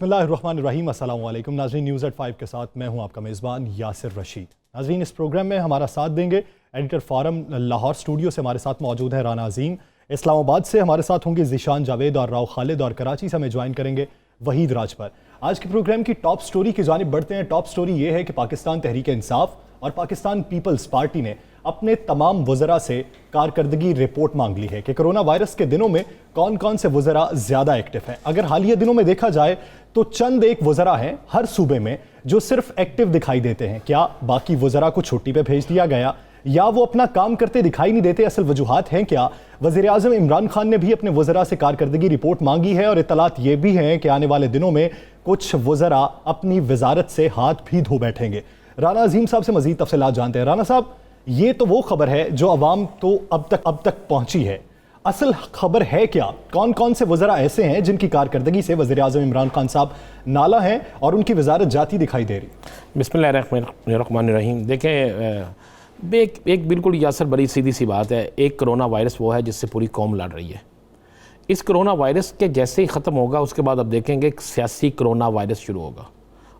बिस्मिल्लाहिर्रहमानिर्रहीम, अस्सलाम वालेकुम नाज़रीन। न्यूज़ एट 5 के साथ मैं हूं आपका मेज़बान यासिर रशीद। नाज़रीन, इस प्रोग्राम में हमारा साथ देंगे एडिटर फारम लाहौर स्टूडियो से हमारे साथ मौजूद है राना अजीम, इस्लामाबाद से हमारे साथ होंगे ज़ीशान जावेद और राव खालिद, और कराची से हमें ज्वाइन करेंगे वहीद राजपर। आज के प्रोग्राम की टॉप स्टोरी की जानिब बढ़ते हैं। टॉप स्टोरी ये है कि पाकिस्तान तहरीक इंसाफ और पाकिस्तान पीपल्स पार्टी ने अपने तमाम वज़रा से कारकर्दगी रिपोर्ट मांग ली है कि कोरोना वायरस के दिनों में कौन कौन से वज़रा ज़्यादा एक्टिव हैं। अगर हालिया दिनों में देखा जाए तो चंद एक वज़रा हैं हर सूबे में जो सिर्फ एक्टिव दिखाई देते हैं। क्या बाकी वज़रा को छुट्टी पे भेज दिया गया या वो अपना काम करते दिखाई नहीं देते? असल वजूहात हैं क्या? वज़ीर आज़म इमरान खान ने भी अपने वज़रा से कारकर्दगी रिपोर्ट मांगी है और इत्तलात ये भी हैं कि आने वाले दिनों में कुछ वज़रा अपनी वजारत से हाथ भी धो बैठेंगे। राना अजीम साहब से मज़ीद तफसीलात जानते हैं। राना साहब, ये तो वो खबर है जो अवाम तो अब तक पहुंची है, असल खबर है क्या? कौन कौन से वज़रा ऐसे हैं जिनकी कारकर्दगी से वज़ीर आज़म इमरान खान साहब नाला हैं और उनकी वजारत जाती दिखाई दे रही? बिस्मिल्लाहिर्रहमानिर्रहीम। देखें, एक बिल्कुल यासर बड़ी सीधी सी बात है। एक कोरोना वायरस वो है जिससे पूरी कौम लड़ रही है। इस कोरोना वायरस के जैसे ही ख़त्म होगा उसके बाद अब देखेंगे एक सियासी कोरोना वायरस शुरू होगा,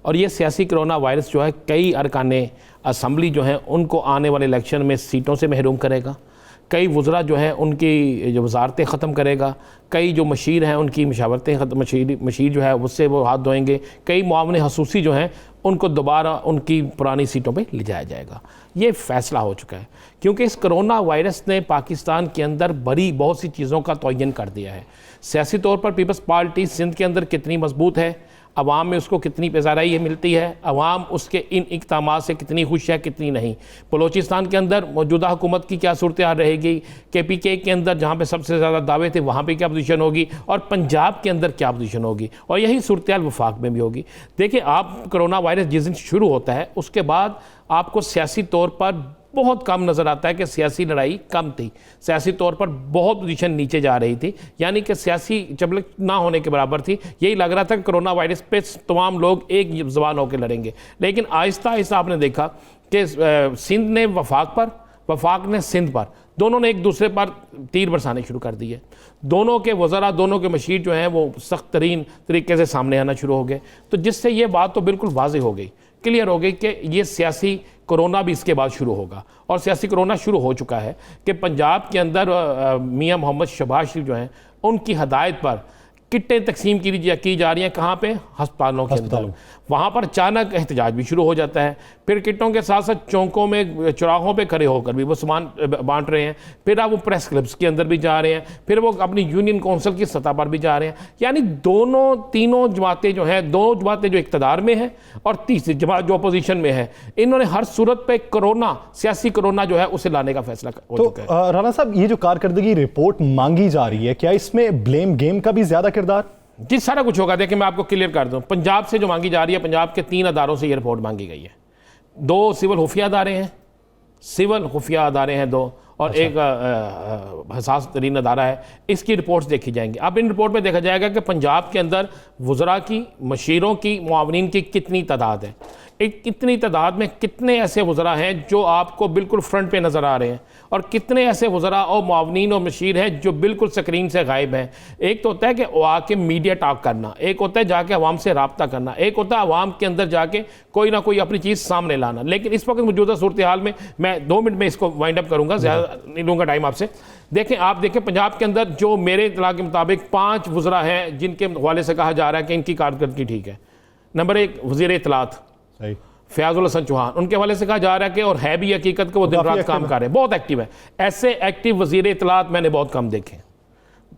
और ये सियासी कोरोना वायरस जो है कई अरकाने असम्बली जो हैं उनको आने वाले इलेक्शन में सीटों से महरूम करेगा। कई वज़रा जो हैं उनकी जो वजारतें ख़त्म करेगा। कई जो मशीर हैं उनकी मशावरतें मशीर जो है उससे वो हाथ धोएंगे। कई मुआवने हसूसी जो हैं उनको दोबारा उनकी पुरानी सीटों पे ले जाया जाएगा। ये फ़ैसला हो चुका है, क्योंकि इस कोरोना वायरस ने पाकिस्तान के अंदर बड़ी बहुत सी चीज़ों का तयन कर दिया है। सियासी तौर पर पीपल्स पार्टी सिंध के अंदर कितनी मजबूत है, अवाम में उसको कितनी पेज़ाराई मिलती है, अवाम उसके इन इक़दामात से कितनी खुश है कितनी नहीं। बलोचिस्तान के अंदर मौजूदा हुकूमत की क्या सूरत हाल रहेगी, KPK के अंदर जहाँ पे सबसे ज़्यादा दावे थे वहाँ पे क्या पोजीशन होगी, और पंजाब के अंदर क्या पोजीशन होगी, और यही सूरत हाल वफाक में भी होगी। देखिए, आप कोरोना वायरस जिस दिन शुरू होता है उसके बाद आपको सियासी तौर पर बहुत कम नज़र आता है कि सियासी लड़ाई कम थी, सियासी तौर पर बहुत पोजीशन नीचे जा रही थी, यानी कि सियासी चबलक ना होने के बराबर थी। यही लग रहा था कि कोरोना वायरस पे तमाम लोग एक ज़बान होकर लड़ेंगे। लेकिन आहिस्ता आहिस्ता आपने देखा कि सिंध ने वफाक पर, वफाक ने सिंध पर, दोनों ने एक दूसरे पर तीर बरसाने शुरू कर दिए। दोनों के वज़रा, दोनों के मशीर जो हैं वो सख्त तरीन तरीके से सामने आना शुरू हो गए। तो जिससे ये बात तो बिल्कुल वाज़ेह हो गई, क्लियर हो गई कि ये सियासी कोरोना भी इसके बाद शुरू होगा, और सियासी कोरोना शुरू हो चुका है कि पंजाब के अंदर मियां मोहम्मद शहबाज शरीफ जो हैं उनकी हदायत पर किटें तकसीम की जा रही हैं। कहाँ पे? हस्पतालों के अंदर। वहाँ पर अचानक एहतजाज भी शुरू हो जाता है। फिर किटों के साथ साथ चौकों में, चौराहों पे खड़े होकर भी वो सामान बांट रहे हैं। फिर अब वो प्रेस क्लब्स के अंदर भी जा रहे हैं, फिर वो अपनी यूनियन कौंसिल की सतह पर भी जा रहे हैं। यानी तीनों जमातें जो हैं, दो जमातें जो इक़्तिदार में हैं और तीसरी जमात जो अपोजिशन में है, इन्होंने हर सूरत पर कोरोना, सियासी कोरोना जो है उसे लाने का फैसला हो चुका है। राना साहब, ये जो कारकर्दगी रिपोर्ट मांगी जा रही है, क्या इसमें ब्लेम गेम का भी ज्यादा किरदार? जी, सारा कुछ होगा। देखिए, मैं आपको क्लियर कर दूं, पंजाब से जो मांगी जा रही है, पंजाब के 3 अदारों से ये रिपोर्ट मांगी गई है। 2 सिविल खुफिया अदारे हैं, सिविल खुफिया अदारे हैं 2, और एक हसास तरीन अदारा है। इसकी रिपोर्ट्स देखी जाएंगी। अब इन रिपोर्ट में देखा जाएगा कि पंजाब के अंदर वज़रा की, मशीरों की, मुआवनीन की कितनी तादाद है, एक कितनी तादाद में कितने ऐसे वज़रा हैं जो आपको बिल्कुल फ्रंट पे नज़र आ रहे हैं, और कितने ऐसे वज़रा और मुआवनीन और मशीर हैं जो बिल्कुल स्क्रीन से गायब हैं। एक तो होता है कि आके मीडिया टॉक करना, एक होता है जाके अवाम से रब्ता करना, एक होता है अवाम के अंदर जाके कोई ना कोई अपनी चीज़ सामने लाना। लेकिन इस वक्त मौजूदा सूरत हाल में, मैं 2 मिनट में इसको वाइंड अप करूँगा, ज़्यादा नहीं लूँगा टाइम आपसे। देखें, आप देखें पंजाब के अंदर जो मेरे इत्तला के मुताबिक 5 वज़रा हैं जिनके हवाले से कहा जा रहा है कि इनकी कारकर्दगी ठीक है। नंबर 1 वज़ीर इत्तलात फयाजुल हसन चौहान, उनके हवाले से कहा जा रहा है कि, और है भी हकीकत कि वो दिन रात काम कर रहे हैं, बहुत एक्टिव है। ऐसे एक्टिव वज़ीर इत्तलात मैंने बहुत कम देखे,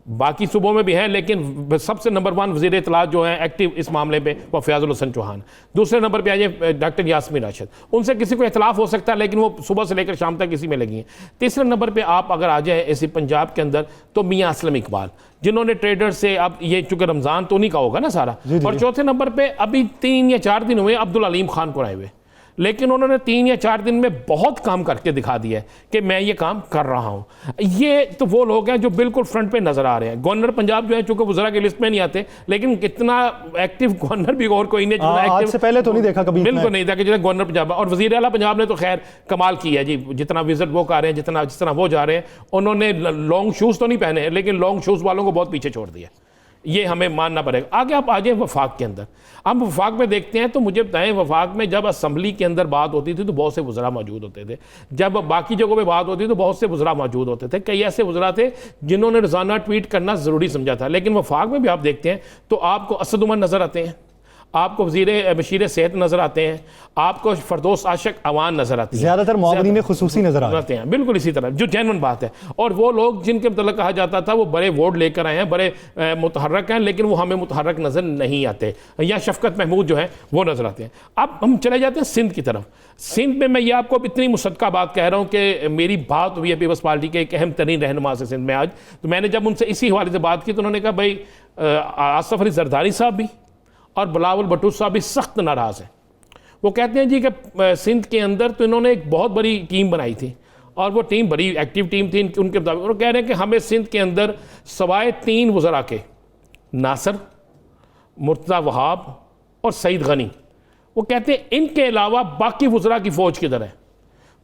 बाकी सूबों में भी हैं, लेकिन सबसे नंबर 1 वज़ीर इत्तलात जो हैं एक्टिव इस मामले पे वो फयाजुल हसन चौहान। दूसरे नंबर पे आइए डॉक्टर यास्मीन राशिद, उनसे किसी को इख्तलाफ हो सकता है लेकिन वो सुबह से लेकर शाम तक इसी में लगी हैं। तीसरे नंबर पे आप अगर आ जाए ऐसे पंजाब के अंदर तो मियाँ असलम इकबाल, जिन्होंने ट्रेडर से, अब ये चूंकि रमज़ान तो नहीं का होगा ना सारा, और चौथे नंबर पे अभी 3 या 4 दिन हुए अब्दुल अलीम खान को आए हुए, लेकिन उन्होंने 3 या 4 दिन में बहुत काम करके दिखा दिया है कि मैं ये काम कर रहा हूँ। ये तो वो लोग हैं जो बिल्कुल फ्रंट पे नजर आ रहे हैं। गवर्नर पंजाब जो है, चूंकि वज़रा की लिस्ट में नहीं आते, लेकिन कितना एक्टिव गवर्नर भी और कोई नहीं, आज से पहले तो नहीं देखा कभी, बिल्कुल नहीं था कि जितना गवर्नर पंजाब और वज़ीर आला पंजाब ने तो खैर कमाल की है जी। जितना विजिट वो कर रहे हैं, जितना वो जा रहे हैं, उन्होंने लॉन्ग शूज़ तो नहीं पहने, लेकिन लॉन्ग शूज़ वालों को बहुत पीछे छोड़ दिया। ये हमें मानना पड़ेगा। आगे आप आ जाए वफाक के अंदर, हम वफाक में देखते हैं तो मुझे बताएं, वफाक में जब असम्बली के अंदर बात होती थी तो बहुत से वज़रा मौजूद होते थे, जब बाकी जगहों पे बात होती थी तो बहुत से वज़रा मौजूद होते थे। कई ऐसे वज़रा थे जिन्होंने रोज़ाना ट्वीट करना ज़रूरी समझा था, लेकिन वफाक में भी आप देखते हैं तो आपको असद उमर नज़र आते हैं, आपको बशीर सेहत नज़र आते हैं, आपको फरदौस आशिक अवान नज़र आती है, ज़्यादातर मुआवरीन खुसूसी नज़र आते हैं। बिल्कुल इसी तरह जो जेन्युइन बात है, और वो लोग जिनके मतलब कहा जाता था वो बड़े वोट लेकर आए हैं, बड़े मुतहर्रक हैं, लेकिन वो हमें मुतहर्रक नज़र नहीं आते। या शफकत महमूद जो है वो नज़र आते हैं। अब हम चले जाते हैं सिंध की तरफ। सिंध में मैं ये आपको इतनी मुसद्दका बात कह रहा हूँ कि मेरी बात हुई है पीपल्स पार्टी के एक अहम तरीन रहनुमा से सिंध में आज, तो मैंने जब उनसे इसी हवाले से बात की तो उन्होंने कहा भाई आसफ अली जरदारी साहब भी और बिलावल भुट्टो साहब भी सख्त नाराज़ हैं। वो कहते हैं जी कि सिंध के अंदर तो इन्होंने एक बहुत बड़ी टीम बनाई थी और वो टीम बड़ी एक्टिव टीम थी उनके मुताबिक। वो कह रहे हैं कि हमें सिंध के अंदर सवाए 3 वज़रा के, नासर, मुर्तज़ा वहाब और सईद गनी, वो कहते हैं इनके अलावा बाकी वज़रा की फ़ौज किधर है,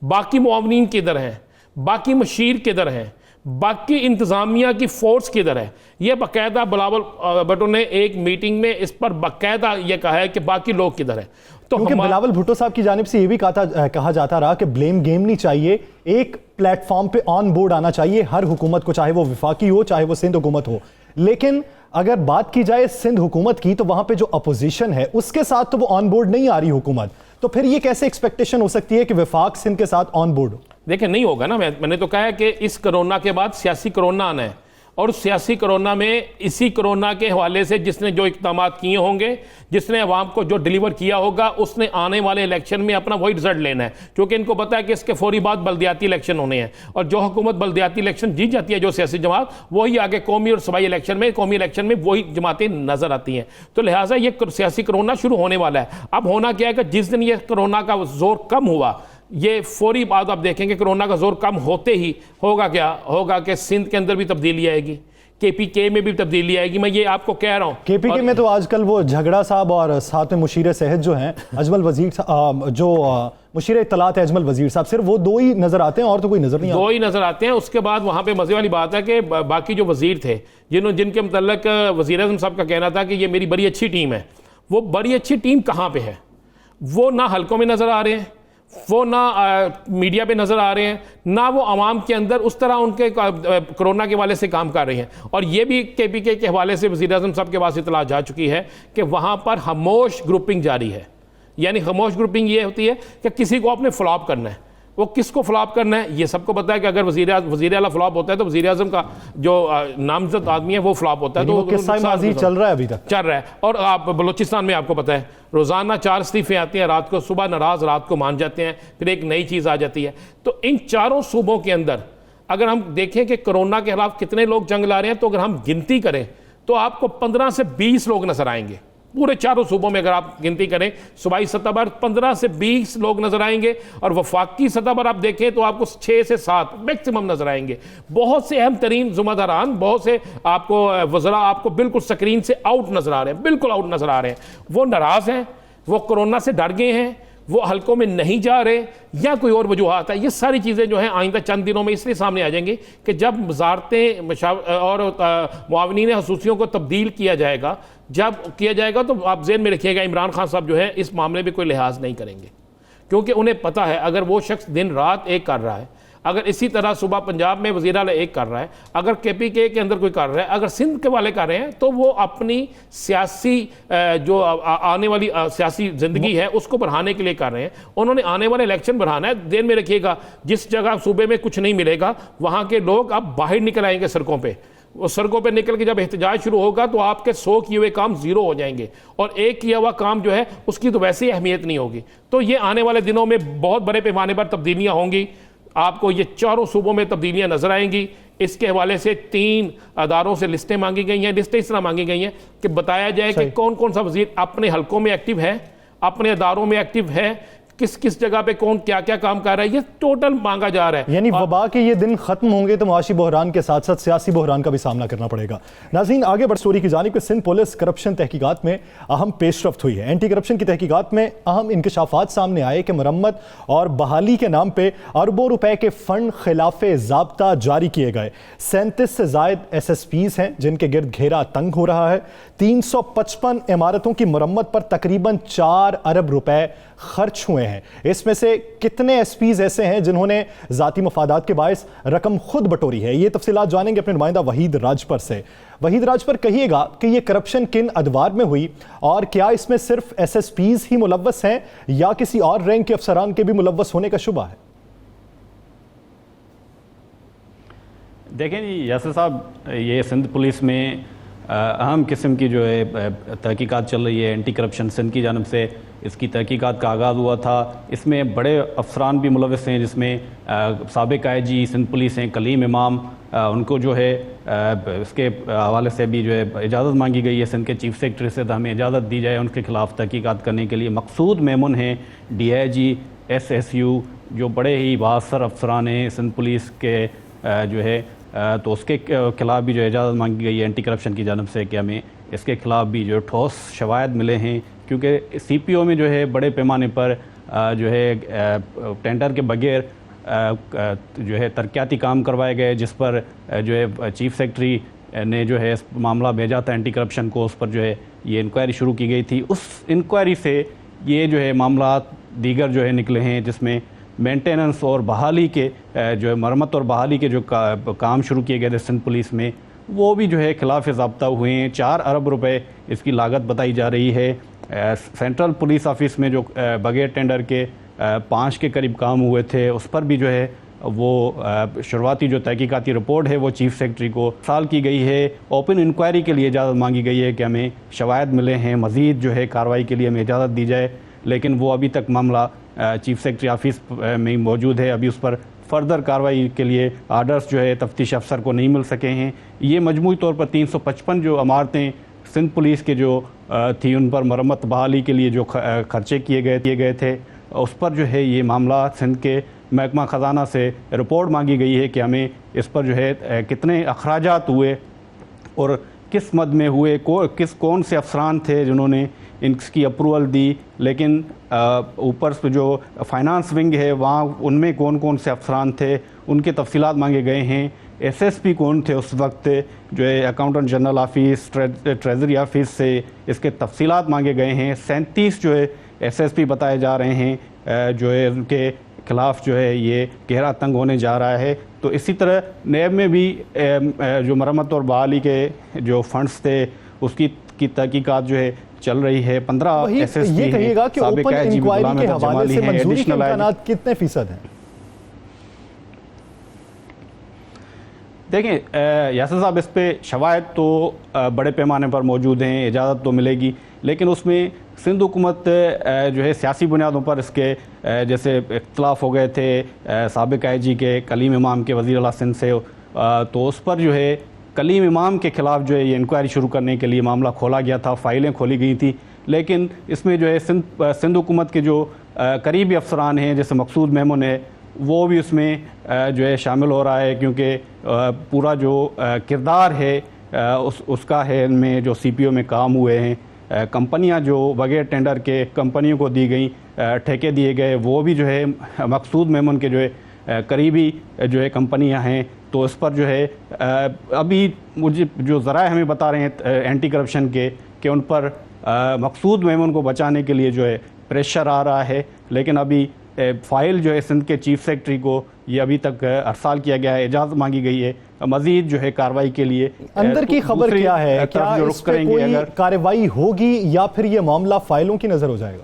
बाकी मुआवनीन किधर हैं, बाकी मशीर किधर हैं, बाकी इंतज़ामिया की फ़ोर्स किधर है। ये बाकायदा बिलावल भुट्टो ने एक मीटिंग में इस पर बाकायदा ये कहा है कि बाकी लोग किधर है। तो बिलावल भुट्टो साहब की जानिब से ये भी कहा जाता रहा कि ब्लेम गेम नहीं चाहिए, एक प्लेटफॉर्म पे ऑन बोर्ड आना चाहिए हर हुकूमत को, चाहे वो विफाकी हो चाहे वो सिंध हुकूमत हो। लेकिन अगर बात की जाए सिंध हुकूमत की तो वहां पे जो अपोजिशन है उसके साथ तो वो ऑन बोर्ड नहीं आ रही हुकूमत, तो फिर ये कैसे एक्सपेक्टेशन हो सकती है कि विफाक सिंध के साथ ऑन बोर्ड हो? देखिए नहीं होगा ना, मैंने तो कहा है कि इस कोरोना के बाद सियासी कोरोना आना है, और सियासी कोरोना में इसी कोरोना के हवाले से जिसने जो इक़दाम किए होंगे, जिसने अवाम को जो डिलीवर किया होगा, उसने आने वाले इलेक्शन में अपना वही रिजल्ट लेना है, क्योंकि इनको पता है कि इसके फौरी बाद बल्दियाती इलेक्शन होने हैं, और जो हुकूमत बल्दियाती इलेक्शन जीत जाती है, जो सियासी जमात, वही आगे कौमी और सूबाई इलेक्शन में वही जमातें नजर आती हैं। तो लिहाजा ये सियासी कोरोना शुरू होने वाला है। अब होना क्या है कि जिस दिन ये कोरोना का जोर कम हुआ, ये फौरी बात आप देखेंगे कोरोना का जोर कम होते ही होगा क्या होगा कि सिंध के अंदर भी तब्दीली आएगी, KPK में भी तब्दीली आएगी। मैं ये आपको कह रहा हूँ। KPK में तो आजकल वो झगड़ा साहब और साथ में मुशीर सेहत जो हैं, अजमल वजीर जो मुशीर इत्तलात है अजमल वजीर साहब, सिर्फ वो 2 ही नजर आते हैं और तो कोई नजर नहीं, 2 ही नजर आते हैं। उसके बाद वहाँ पे मजे वाली बात है कि बाकी जो वजीर थे जिनके मतलब वजीर आज़म साहब का कहना था कि ये मेरी बड़ी अच्छी टीम है, वो बड़ी अच्छी टीम कहाँ पे है? वो ना हल्कों में नजर आ रहे हैं, वो ना मीडिया पे नज़र आ रहे हैं, ना वो आवाम के अंदर उस तरह उनके कोरोना के हवाले से काम कर रहे हैं। और ये भी KPK के हवाले से वज़ीर आज़म साहब के पास इतला जा चुकी है कि वहाँ पर खामोश ग्रुपिंग जारी है। यानी खामोश ग्रुपिंग ये होती है कि किसी को आपने फ्लॉप करना है। वो किसको फ्लॉप करना है ये सबको पता है कि अगर वज़ीर आला फ्लॉप होता है तो वज़ीर आज़म का जो नामजद आदमी है वो फ्लॉप होता है। तो किस्सा माज़ी चल रहा है, अभी तक चल रहा है। और आप बलूचिस्तान में आपको पता है रोज़ाना 4 इस्तीफ़े आते हैं, रात को सुबह नाराज़, रात को मान जाते हैं, फिर एक नई चीज़ आ जाती है। तो इन चारों सूबों के अंदर अगर हम देखें कि कोरोना के खिलाफ कितने लोग जंग ला रहे हैं, तो अगर हम गिनती करें तो आपको 15 से 20 लोग नजर आएंगे। पूरे चारों सूबों में अगर आप गिनती करें सूबाई सतह पर 15 से 20 लोग नजर आएंगे, और वफाकी सतह पर आप देखें तो आपको 6 से 7 मैक्सिमम नजर आएंगे। बहुत से अहम तरीन ज़िम्मेदारान, बहुत से आपको वज़रा आपको बिल्कुल स्क्रीन से आउट नजर आ रहे हैं, बिल्कुल आउट नजर आ रहे हैं। वो नाराज़ हैं, वो कोरोना से डर गए हैं, वो हल्कों में नहीं जा रहे, या कोई और वजूहत है। ये सारी चीज़ें जो हैं आइंदा चंद दिनों में इसलिए सामने आ जाएंगी कि जब वजारतें और मुआवनीन खसूसियों को तब्दील किया जाएगा, जब किया जाएगा तो आप ज़हन में रखिएगा इमरान खान साहब जो है इस मामले में कोई लिहाज नहीं करेंगे, क्योंकि उन्हें पता है अगर वो शख्स दिन रात एक कर रहा है, अगर इसी तरह सुबह पंजाब में वज़ीर आला एक कर रहा है, अगर KPK के अंदर कोई कर रहा है, अगर सिंध के वाले कर रहे हैं, तो वो अपनी सियासी जो आने वाली सियासी ज़िंदगी है उसको बढ़ाने के लिए कर रहे हैं। उन्होंने आने वाले इलेक्शन बढ़ाना है। ध्यान में रखिएगा जिस जगह सूबे में कुछ नहीं मिलेगा वहाँ के लोग अब बाहर निकल आएंगे सड़कों पर। वो सड़कों पे निकल के जब एहतजाज शुरू होगा तो आपके 100 किए हुए काम 0 हो जाएंगे, और एक किया हुआ काम जो है उसकी तो वैसे ही अहमियत नहीं होगी। तो ये आने वाले दिनों में बहुत बड़े पैमाने पर तब्दीलियाँ होंगी, आपको ये चारों सूबों में तब्दीलियाँ नजर आएंगी। इसके हवाले से 3 अदारों से लिस्टें मांगी गई हैं। लिस्टें इस तरह मांगी गई हैं कि बताया जाए कि कौन कौन सा वजीर अपने हलकों में एक्टिव है, अपने अदारों में एक्टिव है, किस किस जगह पे कौन क्या क्या काम कर रहा है, ये टोटल मांगा जा रहा है। यानी वबा के ये दिन खत्म होंगे तो मुआशी बहरान के साथ साथ सियासी बहरान का भी सामना करना पड़ेगा। नाज़रीन, आगे बढ़ स्टोरी की जानिब, सिंध पुलिस करप्शन तहकीकात में अहम पेशरफ्त हुई है। एंटी करप्शन की तहकीकात में अहम इंकशाफात सामने आए कि मरम्मत और बहाली के नाम पर अरबों रुपए के फंड खिलाफे ज़ाब्ता जारी किए गए। 37 से जायद SSPs हैं जिनके गिर्द घेरा तंग हो रहा है। 355 इमारतों की मरम्मत पर तकरीबन 4 अरब रुपए खर्च हुए हैं। इसमें से कितने SPs ऐसे हैं जिन्होंने जाती मफादात के बायस रकम खुद बटोरी है, ये तफसीलात जानेंगे अपने नुमाइंदा वहीद राजपर से। वहीद राजपर, कहिएगा कि ये करप्शन किन अदवार में हुई और क्या इसमें सिर्फ SSPs ही मुलव्वस हैं या किसी और रैंक के अफसरान के भी मुलव्वस होने का शुबा है? देखें जी यासिर साहब, ये सिंध पुलिस में अहम किस्म की जो है तहकीकात चल रही है। एंटी करप्शन सिंध की जानब से इसकी तहकीकात का आगाज़ हुआ था। इसमें बड़े अफसरान भी मुलव्वस हैं, जिसमें साबिक IG सिंध पुलिस हैं कलीम इमाम, उनको जो है इसके हवाले से भी जो है इजाज़त मांगी गई है सिंध के चीफ सेक्रेटरी से, तो हमें इजाज़त दी जाए उनके खिलाफ तहकीकात करने के लिए। मकसूद मेमन हैं DIG SSU, जो बड़े ही बासर अफसरान हैं सिंध पुलिस के जो है, तो उसके खिलाफ भी जो इजाज़त मांगी गई है एंटी करप्शन की जानब से कि हमें इसके खिलाफ भी जो ठोस शवायद मिले हैं, क्योंकि CPO में जो है बड़े पैमाने पर जो है टेंडर के बगैर जो है तरक्याती काम करवाए गए, जिस पर जो है चीफ सेक्रेटरी ने जो है मामला भेजा था एंटी करप्शन को, उस पर जो है ये इंक्वायरी शुरू की गई थी। उस इंक्वायरी से ये जो है मामला दीगर जो है निकले हैं, जिसमें मेंटेनेंस और बहाली के जो है मरम्मत और बहाली के जो काम शुरू किए गए थे सिंध पुलिस में, वो भी जो है खिलाफ ज़ाब्ता हुए हैं। 4 अरब रुपए इसकी लागत बताई जा रही है। सेंट्रल पुलिस ऑफिस में जो बगैर टेंडर के 5 के करीब काम हुए थे, उस पर भी जो है वो शुरुआती जो तहकीकाती रिपोर्ट है वो चीफ सेक्रेटरी को साल की गई है। ओपन इंक्वायरी के लिए इजाज़त मांगी गई है कि हमें शवायद मिले हैं, मज़ीद जो है कार्रवाई के लिए हमें इजाज़त दी जाए, लेकिन वो अभी तक मामला चीफ सेक्रेटरी ऑफिस में मौजूद है। अभी उस पर फर्दर कार्रवाई के लिए आर्डर्स जो है तफ्तीश अफसर को नहीं मिल सके हैं। ये मजमूई तौर पर 355 जो इमारतें सिंध पुलिस के जो थी, उन पर मरम्मत बहाली के लिए जो खर्चे किए गए थे, उस पर जो है ये मामला सिंध के महकमा ख़जाना से रिपोर्ट मांगी गई है कि हमें इस पर जो है कितने अखराजात हुए और किस मद में हुए, कौन से अफसरान थे जिन्होंने इनकी अप्रूवल दी, लेकिन ऊपर से जो फाइनेंस विंग है वहाँ उनमें कौन कौन से अफसरान थे, उनके तफसीलात मांगे गए हैं। SSP कौन थे उस वक्त, जो है accountant general office, treasury office से इसके तफसीलात मांगे गए हैं। 37 जो है SSP बताए जा रहे हैं जो है उनके खिलाफ जो है ये गहरा तंग होने जा रहा है। तो इसी तरह नैब में भी जो मरम्मत और बहाली के जो फंड्स थे उसकी तहकीकात जो है चल रही है। 15 SSP ये कहिएगा कि ओपन इंक्वायरी के हवाले से मंजूरी के इम्कानात कितने फीसद हैं? देखें यासिर साहब, इस पे शवायद तो बड़े पैमाने पर मौजूद हैं, इजाज़त तो मिलेगी, लेकिन उसमें सिंध हुकूमत जो है सियासी बुनियादों पर इसके जैसे इख्तलाफ हो गए थे साबिक IG के कलीम इमाम के वज़ीर आला सिंध से, तो उस पर जो है कलीम इमाम के ख़िलाफ़ जो है ये इंक्वायरी शुरू करने के लिए मामला खोला गया था, फ़ाइलें खोली गई थी। लेकिन इसमें जो है सिंध हुकूमत के जो करीबी अफसरान हैं जैसे मकसूद मेमन है, वो भी उसमें जो है शामिल हो रहा है, क्योंकि पूरा जो किरदार है उसका है इनमें जो CPO में काम हुए हैं। कंपनियां जो बगैर टेंडर के कंपनियों को दी गई, ठेके दिए गए, वो भी जो है मकसूद मेमन के जो है करीबी जो है कंपनियां हैं। तो इस पर जो है अभी मुझे जो ज़राए हमें बता रहे हैं एंटी करप्शन के कि उन पर मकसूद मेमन को बचाने के लिए जो है प्रेशर आ रहा है, लेकिन अभी फ़ाइल जो है सिंध के चीफ सेक्रेटरी को ये अभी तक अरसाल किया गया है, इजाज़त मांगी गई है मज़ीद जो है कार्रवाई के लिए। अंदर की खबर क्या है, क्या इस पे कोई कार्रवाई होगी या फिर ये मामला फाइलों की नज़र हो जाएगा?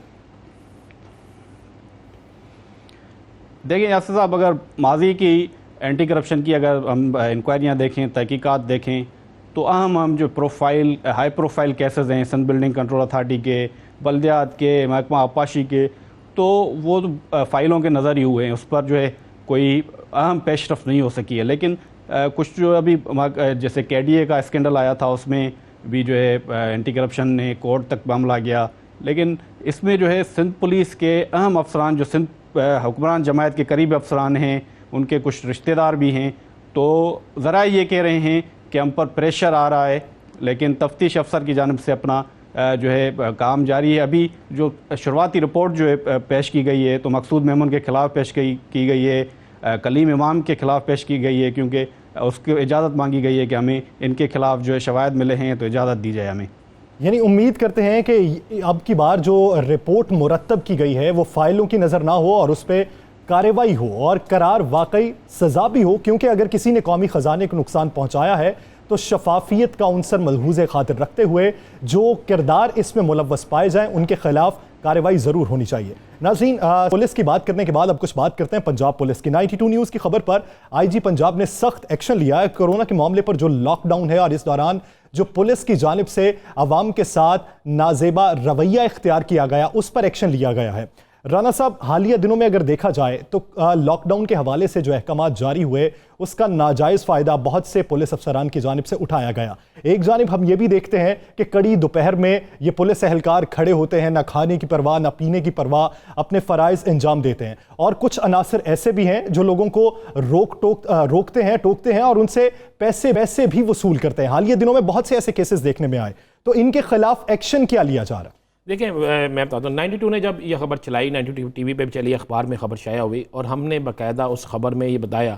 देखिए यासिर साहब, अगर माजी की एंटी करप्शन की अगर हम इंक्वायरियाँ देखें, तहकीकात देखें, तो अहम जो हाई प्रोफाइल केसेस हैं सिंध बिल्डिंग कंट्रोल अथॉरिटी के, बल्दियात के, महकमा आबपाशी के, तो वो फ़ाइलों के नज़र ही हुए हैं, उस पर जो है कोई अहम पेशरफ नहीं हो सकी है। लेकिन कुछ जो अभी जैसे KDA का स्कैंडल आया था, उसमें भी जो है एंटी करप्शन ने कोर्ट तक मामला गया लेकिन इसमें जो है सिंध पुलिस के अहम अफसरान, जो सिंध हुक्मरान जमायत के करीब अफसरान हैं, उनके कुछ रिश्तेदार भी हैं, तो ज़रा ये कह रहे हैं कि हम पर प्रेशर आ रहा है, लेकिन तफ्तीश अफसर की जानिब से अपना जो है काम जारी है। अभी जो शुरुआती रिपोर्ट जो है पेश की गई है, तो मकसूद मेमन के ख़िलाफ़ पेश की गई है, कलीम इमाम के ख़िलाफ़ पेश की गई है, क्योंकि उसकी इजाज़त मांगी गई है कि हमें इनके ख़िलाफ़ जो है शवाहिद मिले हैं तो इजाज़त दी जाए हमें। यानी उम्मीद करते हैं कि अब की बार जो रिपोर्ट मुरतब की गई है वो फाइलों की नज़र ना हो और उस पर कार्रवाई हो और करार वाकई सज़ा भी हो, क्योंकि अगर किसी ने कौमी ख़जाने को नुकसान पहुँचाया है तो शफाफियत का उनसर मलहूज़ खातिर रखते हुए जो किरदार इसमें मुलव्वस पाए जाएं उनके खिलाफ कार्रवाई ज़रूर होनी चाहिए। नाज़रीन, पुलिस की बात करने के बाद अब कुछ बात करते हैं पंजाब पुलिस की। 92 न्यूज़ की खबर पर IG पंजाब ने सख्त एक्शन लिया है कोरोना के मामले पर। जो लॉकडाउन है और इस दौरान जो पुलिस की जानिब से अवाम के साथ नाजेबा रवैया इख्तियार किया गया, उस पर एक्शन लिया गया है। राना साहब, हालिया दिनों में अगर देखा जाए तो लॉकडाउन के हवाले से जो अहकाम जारी हुए उसका नाजायज़ फ़ायदा बहुत से पुलिस अफसरान की जानिब से उठाया गया। एक जानिब हम ये भी देखते हैं कि कड़ी दोपहर में ये पुलिस एहलकार खड़े होते हैं, ना खाने की परवाह ना पीने की परवाह, अपने फ़राइज़ अंजाम देते हैं। और कुछ अनासर ऐसे भी हैं जो लोगों को टोकते हैं और उनसे पैसे वैसे भी वसूल करते हैं। हालिया दिनों में बहुत से ऐसे केसेस देखने में आए, तो इनके खिलाफ एक्शन क्या लिया जा रहा है? देखिए, मैं बताता हूँ, 92 ने जब ये खबर चलाई, 92 TV पे भी चली, अखबार में खबर शाया हुई, और हमने बाकायदा उस खबर में ये बताया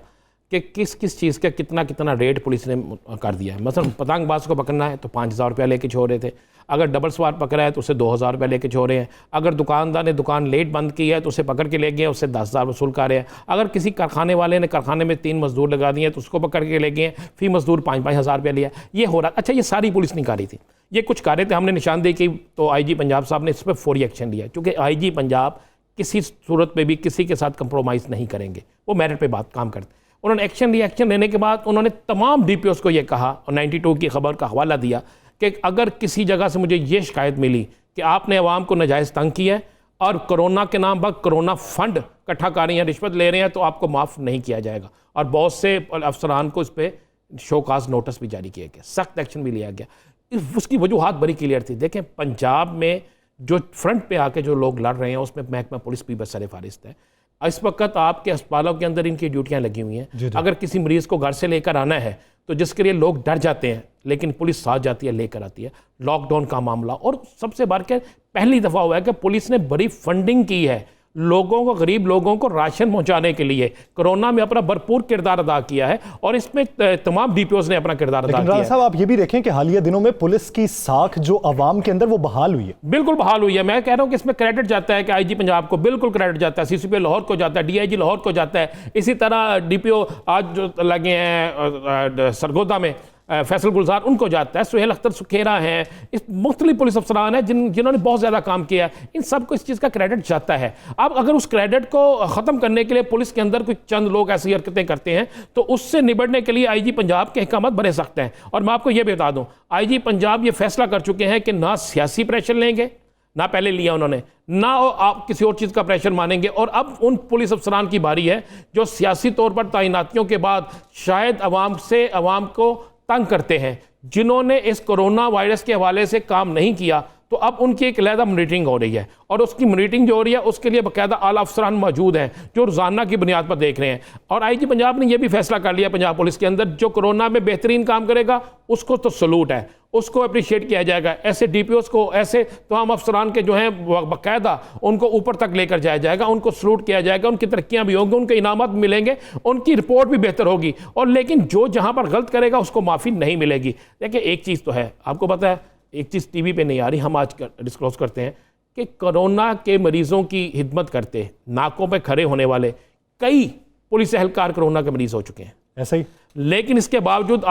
कि किस किस चीज़ का कितना रेट पुलिस ने कर दिया है। मतलब पतंगबाज को पकड़ना है तो 5,000 रुपया लेके छोड़ रहे थे, अगर डबल सवार पकड़ा है तो उसे 2,000 रुपया लेके छोड़ रहे हैं, अगर दुकानदार ने दुकान लेट बंद की है तो उसे पकड़ के ले गए, उससे 10,000 वसूल कर रहे हैं, अगर किसी कारखाने वाले ने कारखाने में 3 मजदूर लगा दिए तो उसको पकड़ के ले गए, फी मजदूर 5-5 हज़ार रुपया लिया। ये हो रहा। अच्छा, ये सारी पुलिस नहीं कर रही थी, ये कुछ कर रहे थे, हमने निशानदेही की तो IG पंजाब साहब ने इस पर फौरी एक्शन लिया, क्योंकि IG पंजाब किसी सूरत में भी किसी के साथ कंप्रोमाइज़ नहीं करेंगे, वो मेरिट पे बात काम करते। उन्होंने एक्शन लिया। एक्शन लेने के बाद उन्होंने तमाम DPOs को ये कहा और 92 की खबर का हवाला दिया कि अगर किसी जगह से मुझे ये शिकायत मिली कि आपने अवाम को नाजायज़ तंग किया है और कोरोना के नाम पर कोरोना फंड इकट्ठा कर रहे हैं, रिश्वत ले रहे हैं, तो आपको माफ़ नहीं किया जाएगा। और बहुत से अफसरान को इस पर शोकाज नोटिस भी जारी किया गया, सख्त एक्शन भी लिया गया। उसकी वजूहात बड़ी क्लियर थी। देखें, पंजाब में जो फ्रंट पे आके जो लोग लड़ रहे हैं उसमें महकमा पुलिस भी बरसर फारिस्त है। इस वक्त आपके अस्पतालों के अंदर इनकी ड्यूटियां लगी हुई हैं। अगर किसी मरीज को घर से लेकर आना है तो जिसके लिए लोग डर जाते हैं, लेकिन पुलिस साथ जाती है, लेकर आती है। लॉकडाउन का मामला, और सबसे बार के पहली दफ़ा हुआ है कि पुलिस ने बड़ी फंडिंग की है लोगों को, गरीब लोगों को राशन पहुंचाने के लिए। कोरोना में अपना भरपूर किरदार अदा किया है और इसमें तमाम DPOs ने अपना किरदार अदा किया है। साहब, आप ये भी देखें कि हालिया दिनों में पुलिस की साख जो अवाम के अंदर वो बहाल हुई है। बिल्कुल बहाल हुई है। मैं कह रहा हूं कि इसमें क्रेडिट जाता है कि IG पंजाब को बिल्कुल क्रेडिट जाता है, CCP लाहौर को जाता है, DIG लाहौर को जाता है। इसी तरह DPO आज जो लगे हैं सरगोदा में, फैसल गुलजार, उनको जाता है। सुहेल अख्तर सुखेरा हैं, इस मुख्तलिफ पुलिस अफसरान हैं जिन्होंने बहुत ज़्यादा काम किया है। इन सबको इस चीज़ का क्रेडिट जाता है। अब अगर उस क्रेडिट को ख़त्म करने के लिए पुलिस के अंदर कुछ चंद लोग ऐसी हरकतें करते हैं तो उससे निबटने के लिए IG पंजाब के अहकाम बड़े सख्त हैं। और मैं आपको ये भी बता दूँ, IG पंजाब ये फैसला कर चुके हैं कि ना सियासी प्रेशर लेंगे, ना पहले लिया उन्होंने, ना आप किसी और चीज़ का प्रेशर मानेंगे। और अब उन पुलिस अफसरान की बारी है जो सियासी तौर पर तैनातियों के बाद शायद अवाम को तंग करते हैं, जिन्होंने इस कोरोना वायरस के हवाले से काम नहीं किया, तो अब उनकी एक अलहदा मॉनिटरिंग हो रही है। और उसकी मॉनिटरिंग जो हो रही है उसके लिए बाकायदा आला अफसरान मौजूद हैं जो रोज़ाना की बुनियाद पर देख रहे हैं। और IG पंजाब ने यह भी फैसला कर लिया पंजाब पुलिस के अंदर, जो कोरोना में बेहतरीन काम करेगा उसको तो सलूट है, उसको अप्रिशिएट किया जाएगा। ऐसे DPOs को, ऐसे तमाम अफसरान के जो हैं बाकायदा उनको ऊपर तक लेकर जाया जाएगा, उनको सलूट किया जाएगा, उनकी तरक्कियां भी होंगी, उनके इनामत भी मिलेंगे, उनकी रिपोर्ट भी बेहतर होगी। और लेकिन जो जहां पर गलत करेगा उसको माफ़ी नहीं मिलेगी। देखिए, एक चीज़ तो है, आपको पता है, एक चीज़ TV पे नहीं आ रही, हम आज डिस्क्लोज करते हैं कि कोरोना के मरीजों की हिदमत करते, नाकों पे खड़े होने वाले कई पुलिस एहलकार कोरोना के मरीज हो चुके हैं, ऐसा ही। लेकिन इसके बावजूद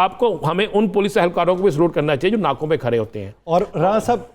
हमें उन पुलिस एहलकारों को भी सलूट करना चाहिए जो नाकों पे खड़े होते हैं। और राणा साहब,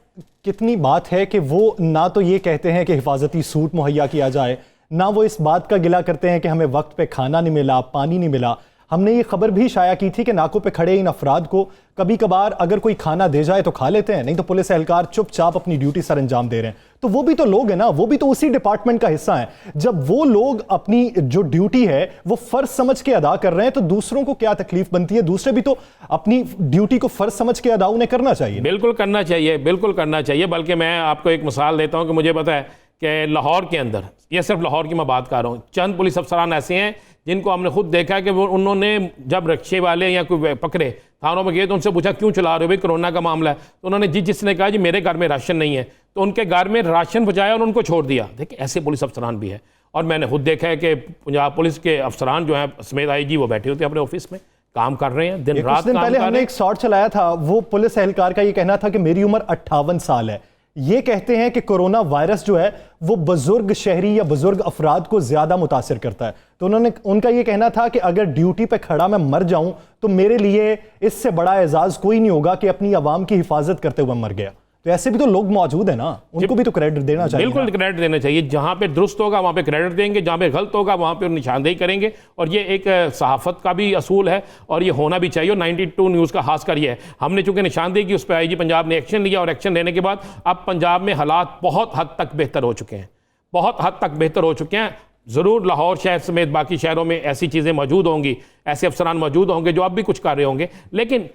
कितनी बात है कि वो ना तो ये कहते हैं कि हिफाजती सूट मुहैया किया जाए, ना वो इस बात का गिला करते हैं कि हमें वक्त पे खाना नहीं मिला, पानी नहीं मिला। हमने ये खबर भी शाया की थी कि नाकों पे खड़े इन अफराद को कभी कभार अगर कोई खाना दे जाए तो खा लेते हैं, नहीं तो पुलिस एहलकार चुपचाप अपनी ड्यूटी सर अंजाम दे रहे हैं। तो वो भी तो लोग हैं ना, वो भी तो उसी डिपार्टमेंट का हिस्सा हैं। जब वो लोग अपनी जो ड्यूटी है वो फर्ज समझ के अदा कर रहे हैं तो दूसरों को क्या तकलीफ बनती है? दूसरे भी तो अपनी ड्यूटी को फर्ज समझ के अदा उन्हें करना चाहिए। बिल्कुल करना चाहिए, बिल्कुल करना चाहिए। बल्कि मैं आपको एक मिसाल देता हूं कि मुझे पता है कि लाहौर के अंदर, ये सिर्फ लाहौर की मैं बात कर रहा हूँ, चंद पुलिस अफसरान ऐसे हैं जिनको हमने खुद देखा है कि वो उन्होंने जब रिक्शे वाले या कोई पकड़े थानों में गए तो उनसे पूछा क्यों चला रहे हो भाई, कोरोना का मामला है। तो उन्होंने जिसने कहा जी मेरे घर में राशन नहीं है, तो उनके घर में राशन पहुँचाया और उनको छोड़ दिया। देखिए ऐसे पुलिस अफसरान भी है। और मैंने खुद देखा है कि पंजाब पुलिस के अफसरान जो हैं समेत IG वो बैठे होते हैं अपने ऑफिस में, काम कर रहे हैं, दिन रात दिन पहले हमने एक शॉट चलाया था, वो पुलिस एहलकार का ये कहना था कि मेरी उम्र 58 साल है। ये कहते हैं कि कोरोना वायरस जो है वो बुजुर्ग शहरी या बुजुर्ग अफराद को ज्यादा मुतासिर करता है। तो उनका ये कहना था कि अगर ड्यूटी पे खड़ा मैं मर जाऊं तो मेरे लिए इससे बड़ा एजाज कोई नहीं होगा कि अपनी आवाम की हिफाजत करते हुए मर गया। तो ऐसे भी तो लोग मौजूद है ना, उनको भी तो क्रेडिट देना चाहिए। बिल्कुल क्रेडिट देना चाहिए। जहां पे दुरुस्त होगा वहां पे क्रेडिट देंगे, जहां पे गलत होगा वहां पे निशानदेही करेंगे। और ये एक सहाफत का भी असूल है और ये होना भी चाहिए। और 92 न्यूज़ का खास कर ये है, हमने चूंकि निशानदेही की, उस पर IG पंजाब ने एक्शन लिया और एक्शन लेने के बाद अब पंजाब में हालात बहुत हद तक बेहतर हो चुके हैं, बहुत हद तक बेहतर हो चुके हैं। ज़रूर लाहौर शहर समेत बाकी शहरों में ऐसी चीज़ें मौजूद होंगी, ऐसे अफसरान मौजूद होंगे जो अब भी कुछ कर रहे होंगे, लेकिन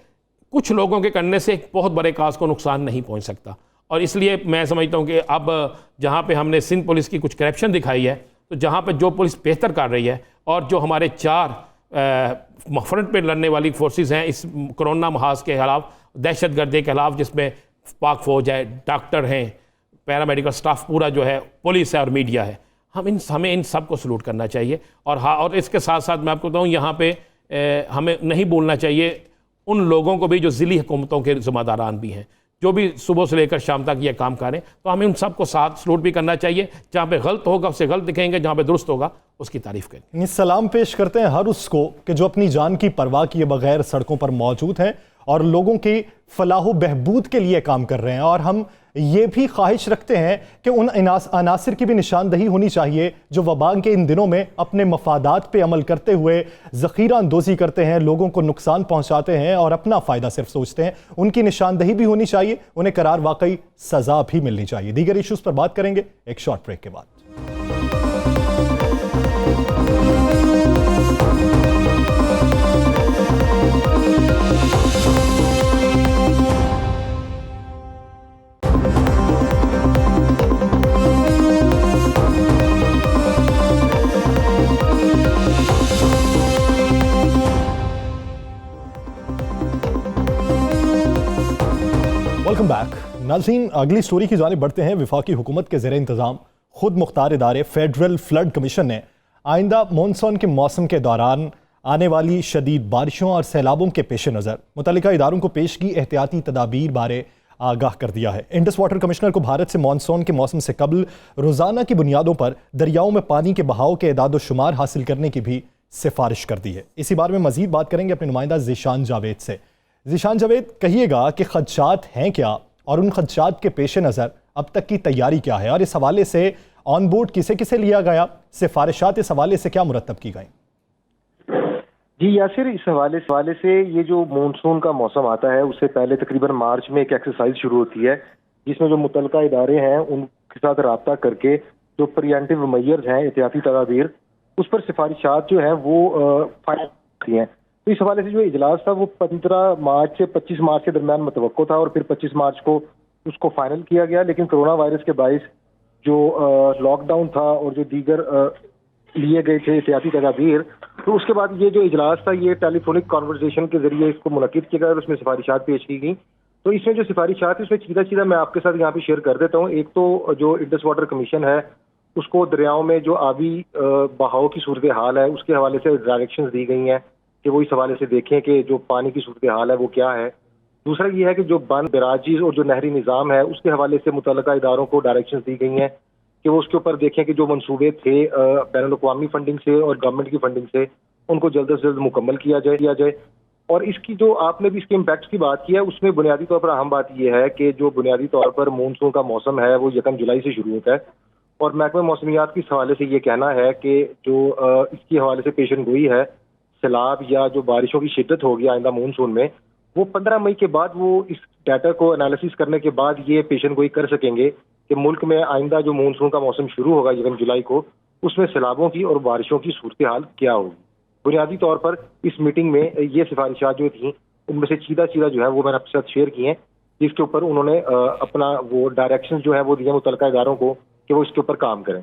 कुछ लोगों के करने से एक बहुत बड़े काज को नुकसान नहीं पहुंच सकता। और इसलिए मैं समझता हूं कि अब जहां पे हमने सिंध पुलिस की कुछ करप्शन दिखाई है, तो जहां पे जो पुलिस बेहतर कर रही है और जो हमारे 4 फ्रंट पे लड़ने वाली फोर्सेस हैं इस कोरोना महाज के खिलाफ, दहशतगर्दी के खिलाफ, जिसमें पाक फौज है, डॉक्टर हैं, पैरामेडिकल स्टाफ पूरा जो है, पुलिस है और मीडिया है, हमें इन सब को सलूट करना चाहिए। और हाँ, और इसके साथ साथ मैं आपको बताऊँ यहाँ पे हमें नहीं भूलना चाहिए उन लोगों को भी जो ज़िली हुकूमतों के ज़िम्मेदारान भी हैं, जो भी सुबह से लेकर शाम तक ये काम करें। तो हमें उन सबको साथ सलूट भी करना चाहिए। जहाँ पे गलत होगा उसे गलत दिखेंगे, जहाँ पे दुरुस्त होगा उसकी तारीफ करेंगे। सलाम पेश करते हैं हर उसको कि जो अपनी जान की परवाह किए बगैर सड़कों पर मौजूद हैं और लोगों की फलाह बहबूद के लिए काम कर रहे हैं। और हम ये भी ख्वाहिश रखते हैं कि उन अनासिर की भी निशानदही होनी चाहिए जो वबा के इन दिनों में अपने मफादात पे अमल करते हुए ज़ख़ीरा अंदोज़ी करते हैं, लोगों को नुकसान पहुंचाते हैं और अपना फ़ायदा सिर्फ सोचते हैं। उनकी निशानदही भी होनी चाहिए, उन्हें करार वाकई सज़ा भी मिलनी चाहिए। दीगर इशूज़ पर बात करेंगे एक शॉर्ट ब्रेक के बाद। वेलकम बैक नाज़रीन, अगली स्टोरी की जानिब बढ़ते हैं। वफाकी हुकूमत के ज़ेर इंतज़ाम खुद मुख्तार इदारे फेडरल फ्लड कमीशन ने आइंदा मानसून के मौसम के दौरान आने वाली शदीद बारिशों और सैलाबों के पेश नज़र मुतल्लिका इदारों को पेश की एहतियाती तदाबीर बारे आगाह कर दिया है। इंडस वाटर कमिश्नर को भारत से मानसून के मौसम से कबल रोज़ाना की बुनियादों पर दरियाओं में पानी के बहाव के एदाद शुमार हासिल करने की भी सिफारिश कर दी है। इसी बारे में मजीद बात करेंगे अपने नुमाइंदा ज़ीशान जावेद से। ज़ीशान जावेद, कहिएगा कि खदशात हैं क्या और उन खदशात के पेश नज़र अब तक की तैयारी क्या है और इस हवाले से ऑन बोर्ड किसे किसे लिया गया, सिफारिशात इस हवाले से क्या मुरतब की गई? जी यासिर, इस हवाले से ये जो मानसून का मौसम आता है उससे पहले तकरीबन मार्च में एक एक्सरसाइज शुरू होती है जिसमें जो मुतल्लिका इदारे हैं उनके साथ रब्ता करके जो प्रिवेंटिव मेजर्स हैं, एहतियाती तदाबीर, उस पर सिफारिशात जो है वो फाइनल की हैं। तो इस हवाले से जो इजलास था वो 15 मार्च से 25 मार्च के दरमियान मुतवक्को था और फिर 25 मार्च को उसको फाइनल किया गया। लेकिन कोरोना वायरस के बाइस जो लॉकडाउन था और जो दीगर लिए गए थे एहतियाती तदाबीर, तो उसके बाद ये जो इजलास था ये टेलीफोनिक कॉन्वर्सेशन के जरिए इसको मुनक्किद किया गया और उसमें सिफारिशात पेश की गई। तो इसमें जो सिफारिशात है उसमें सीधा मैं आपके साथ यहाँ पे शेयर कर देता हूँ। एक तो जो इंडस वाटर कमीशन है उसको दरियाओं में जो आबी बहाव की सूरत हाल है उसके हवाले से डायरेक्शंस दी गई हैं कि वो इस हवाले से देखें कि जो पानी की सूरत हाल है वो क्या है। दूसरा ये है कि जो बंद बैराजीज और जो नहरी निज़ाम है उसके हवाले से मुतल्लिका इदारों को डायरेक्शंस दी गई हैं कि वो उसके ऊपर देखें कि जो मंसूबे थे बैनुल-अक़वामी फंडिंग से और गवर्नमेंट की फंडिंग से उनको जल्द से जल्द मुकम्मल किया जाए। और इसकी जो आपने भी इसके इम्पैक्ट की बात की है उसमें बुनियादी तौर पर अहम बात यह है कि जो बुनियादी तौर पर मानसून का मौसम है वो 1 जुलाई से शुरू होता है और महकमा मौसमियात के हवाले से ये कहना है कि जो इसके हवाले से पेशन गोई है सैलाब या जो बारिशों की शिद्दत होगी आइंदा मानसून में, वो 15 मई के बाद वो इस डाटा को एनालिसिस करने के बाद ये पेशन गोई कर सकेंगे कि मुल्क में आइंदा जो मानसून का मौसम शुरू होगा 11 जुलाई को, उसमें सैलाबों की और बारिशों की सूरत हाल क्या होगी। बुनियादी तौर पर इस मीटिंग में ये सिफारिशात जो थी उनमें से सीधा जो है वो मैंने आपके साथ शेयर किए हैं, जिसके ऊपर उन्होंने अपना वो डायरेक्शन जो है वो दिए मुतल्लिका इदारों को कि वो इसके ऊपर काम करें।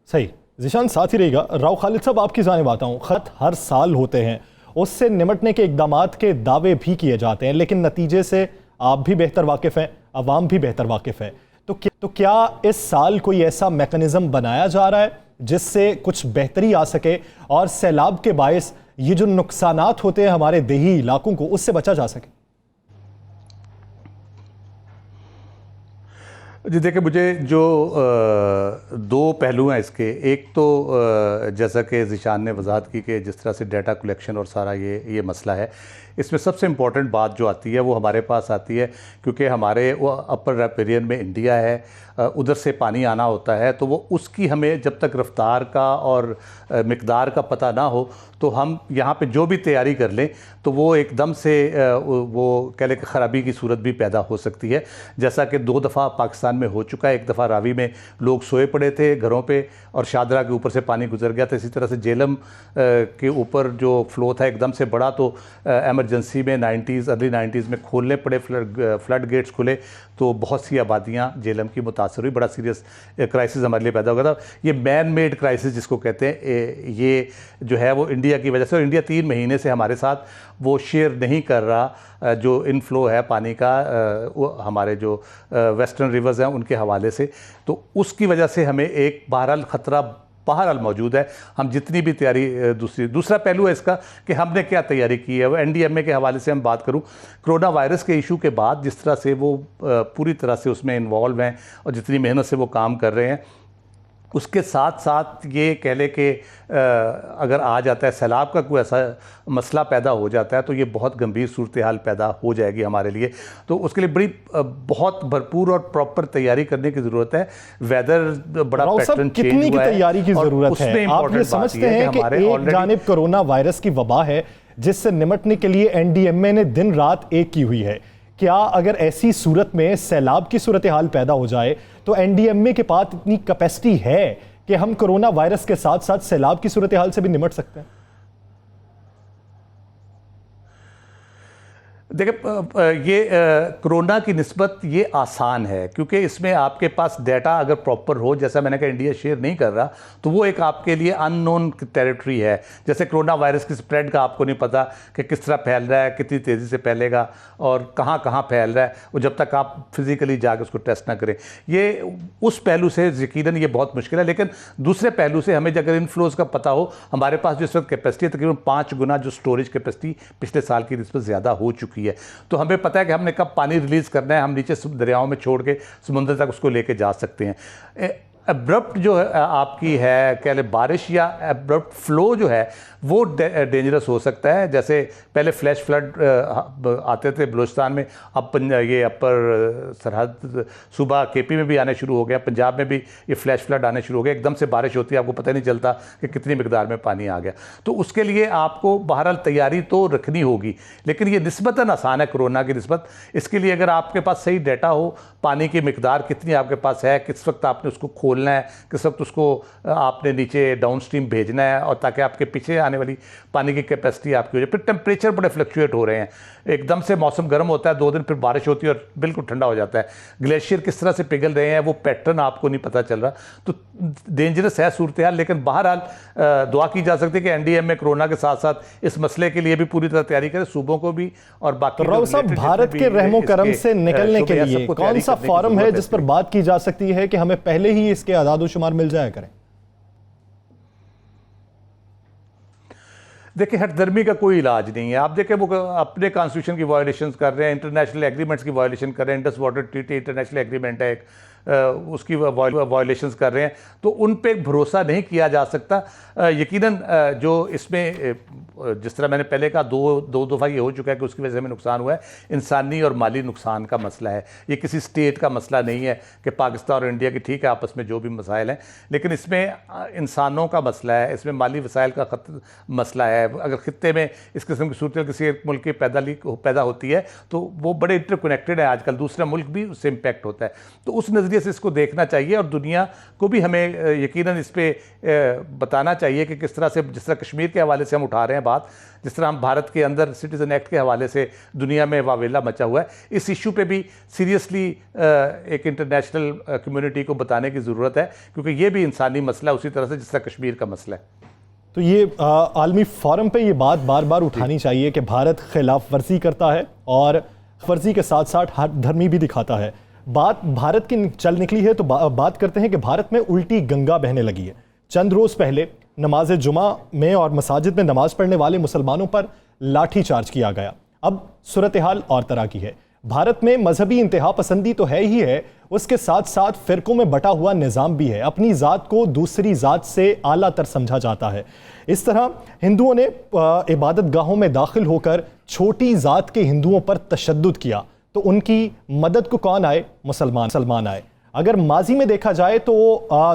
सही। ज़ीशान साथ ही रहेगा। राव खालिद साहब, आपकी जानिब आता हूँ। खत हर साल होते हैं, उससे निमटने के इकदामात के दावे भी किए जाते हैं, लेकिन नतीजे से आप भी बेहतर वाकिफ़ हैं, अवाम भी बेहतर वाकिफ़ है। तो क्या इस साल कोई ऐसा मैकेनिज्म बनाया जा रहा है जिससे कुछ बेहतरी आ सके और सैलाब के बायस ये जो नुकसानात होते हैं हमारे देही इलाकों को, उससे बचा जा सके? जी देखिए, मुझे जो दो पहलू हैं इसके, एक तो जैसा कि ज़ीशान ने वजाहत की कि जिस तरह से डाटा कलेक्शन और सारा ये मसला है, इसमें सबसे इम्पॉर्टेंट बात जो आती है वो हमारे पास आती है क्योंकि हमारे वो अपर रेपेरियन में इंडिया है, उधर से पानी आना होता है, तो वो उसकी हमें जब तक रफ्तार का और मिकदार का पता ना हो तो हम यहाँ पे जो भी तैयारी कर लें तो वो एकदम से वो कह लें कि ख़राबी की सूरत भी पैदा हो सकती है। जैसा कि 2 दफ़ा पाकिस्तान में हो चुका है। एक दफ़ा रावी में लोग सोए पड़े थे घरों पे और शादरा के ऊपर से पानी गुजर गया था। इसी तरह से जेलम के ऊपर जो फ़्लो था एकदम से बढ़ा तो एमरजेंसी में अर्ली 90s में खोलने पड़े, फ्लड गेट्स खुले तो बहुत सी आबादियाँ जेलम की मुतासर हुई। बड़ा सीरियस क्राइसिस हमारे लिए पैदा हो गया था। ये मैन मेड क्राइसिस जिसको कहते हैं, ये जो है वो इंडिया की वजह से, और इंडिया 3 महीने से हमारे साथ वो शेयर नहीं कर रहा जो इनफ्लो है पानी का वो हमारे जो वेस्टर्न रिवर्स हैं उनके हवाले से, तो उसकी वजह से हमें एक बहरहाल ख़तरा बहरहाल मौजूद है। हम जितनी भी तैयारी दूसरा पहलू है इसका कि हमने क्या तैयारी की है। वो NDMA के हवाले से हम बात करूं, कोरोना वायरस के इशू के बाद जिस तरह से वो पूरी तरह से उसमें इन्वॉल्व हैं और जितनी मेहनत से वो काम कर रहे हैं, उसके साथ साथ ये कह लें कि अगर आ जाता है सैलाब का कोई ऐसा मसला पैदा हो जाता है तो ये बहुत गंभीर सूरत हाल पैदा हो जाएगी हमारे लिए। तो उसके लिए बड़ी बहुत भरपूर और प्रॉपर तैयारी करने की ज़रूरत है। वेदर बड़ा पैटर्न चेंज हुआ है, कितनी तैयारी की ज़रूरत है? आप ये समझते हैं कि एक जानिब कोरोना वायरस की वबा है जिससे निमटने के लिए NDMA ने दिन रात एक की हुई है। क्या अगर ऐसी सूरत में सैलाब की सूरत हाल पैदा हो जाए तो NDMA के पास इतनी कैपेसिटी है कि हम कोरोना वायरस के साथ साथ सैलाब की सूरत हाल से भी निमट सकते हैं? देखिए, ये कोरोना की निस्बत ये आसान है क्योंकि इसमें आपके पास डाटा अगर प्रॉपर हो, जैसा मैंने कहा इंडिया शेयर नहीं कर रहा, तो वो एक आपके लिए अननोन टेरिटरी है। जैसे कोरोना वायरस की स्प्रेड का आपको नहीं पता कि किस तरह फैल रहा है, कितनी तेज़ी से फैलेगा और कहाँ कहाँ फैल रहा है, वो जब तक आप फिज़िकली जाकर उसको टेस्ट ना करें। ये उस पहलू से यकीनन ये बहुत मुश्किल है। लेकिन दूसरे पहलू से हमें अगर इनफ्लोज़ का पता हो, हमारे पास जो इस वक्त कैपेसिटी है तकरीबन 5 गुना जो स्टोरेज कैपेसिटी पिछले साल की निस्बत ज़्यादा हो चुकी है। तो हमें पता है कि हमने कब पानी रिलीज़ करना है, हम नीचे दरियाओं में छोड़ के समुद्र तक उसको लेके जा सकते हैं। एब्रप्ट जो है आपकी है कह लें बारिश या एब्रप्ट फ्लो जो है वो डेंजरस हो सकता है। जैसे पहले फ्लैश फ्लड आते थे बलूचिस्तान में, अब ये अपर सरहद सूबा KP में भी आने शुरू हो गया, पंजाब में भी ये फ्लैश फ्लड आने शुरू हो गया। एकदम से बारिश होती है, आपको पता नहीं चलता कि कितनी मिकदार में पानी आ गया। तो उसके लिए आपको बहरहाल तैयारी तो रखनी होगी, लेकिन ये निस्बतन आसान है कोरोना की निस्बत। इसके लिए अगर आपके पास सही डाटा हो, पानी की मिकदार कितनी आपके पास है, किस वक्त आपने उसको खोलना है, किस वक्त उसको आपने नीचे डाउन स्ट्रीम भेजना है, और ताकि आपके पीछे आने वाली पानी की कैपेसिटी आपकी हो जाए। फिर टेम्परेचर बड़े फ्लक्चुएट हो रहे हैं, एकदम से मौसम गर्म होता है, 2 दिन फिर बारिश होती है और बिल्कुल ठंडा हो जाता है। ग्लेशियर किस तरह से पिघल रहे हैं वो पैटर्न आपको नहीं पता चल रहा, तो डेंजरस है सूरत हाल। लेकिन बहरहाल दुआ की जा सकती है कि NDMA कोरोना के साथ साथ इस मसले के लिए भी पूरी तरह तैयारी करे, सूबों को भी और बाकी। राव साहब, भारत के रहमो करम से निकलने के लिए कौन सा फॉरम है जिस पर बात की जा सकती है कि हमें पहले ही इसके आदाद शुमार मिल जाया करें? देखिए, हटदर्मी का कोई इलाज नहीं है। आप देखें वो अपने कॉन्स्टिट्यूशन की वायलेशन कर रहे हैं, इंटरनेशनल एग्रीमेंट्स की वायलेशन कर रहे हैं। Indus water treaty international agreement है एक, उसकी वायलेशंस कर रहे हैं, तो उन पे भरोसा नहीं किया जा सकता। यकीनन जो इसमें जिस तरह मैंने पहले कहा, दो दफ़ा ये हो चुका है कि उसकी वजह से हमें नुकसान हुआ है। इंसानी और माली नुकसान का मसला है, ये किसी स्टेट का मसला नहीं है कि पाकिस्तान और इंडिया की ठीक है आपस में जो भी मसाइल हैं, लेकिन इसमें इंसानों का मसला है, इसमें माली वसाइल का मसला है। अगर खित्ते में इस किस्म की सूरत किसी एक मुल्क की पैदा होती है तो वो बड़े इंटरकनेक्टेड है, आजकल दूसरा मुल्क भी उससे इम्पैक्ट होता है। तो उस नज़रिए से इसको देखना चाहिए और दुनिया को भी हमें यकीनन इस पर बताना चाहिए कि किस तरह से, जिस तरह कश्मीर के हवाले से हम उठा रहे हैं बात, जिस तरह हम भारत के अंदर सिटीज़न एक्ट के हवाले से दुनिया में वावेला मचा हुआ है, इस इशू पे भी सीरियसली एक इंटरनेशनल कम्युनिटी को बताने की ज़रूरत है, क्योंकि ये भी इंसानी मसला है उसी तरह से जिस तरह कश्मीर का मसला है। तो ये आलमी फोरम पे ये बात बार बार उठानी चाहिए कि भारत खिलाफ वर्जी करता है और वर्जी के साथ साथ हर धर्मी भी दिखाता है। बात भारत की चल निकली है तो बात करते हैं कि भारत में उल्टी गंगा बहने लगी है। चंद रोज़ पहले नमाज जुमा में और मसाजिद में नमाज पढ़ने वाले मुसलमानों पर लाठी चार्ज किया गया। अब सूरत हाल और तरह की है। भारत में मजहबी इंतहा पसंदी तो है ही है, उसके साथ साथ फ़िरक़ों में बटा हुआ निज़ाम भी है। अपनी ज़ात को दूसरी ज़ात से आला तर समझा जाता है। इस तरह हिंदुओं ने इबादत गाहों में दाखिल होकर छोटी ज़ात के हिंदुओं पर तशद्दुद किया तो उनकी मदद को कौन आए? मुसलमान आए। अगर माजी में देखा जाए तो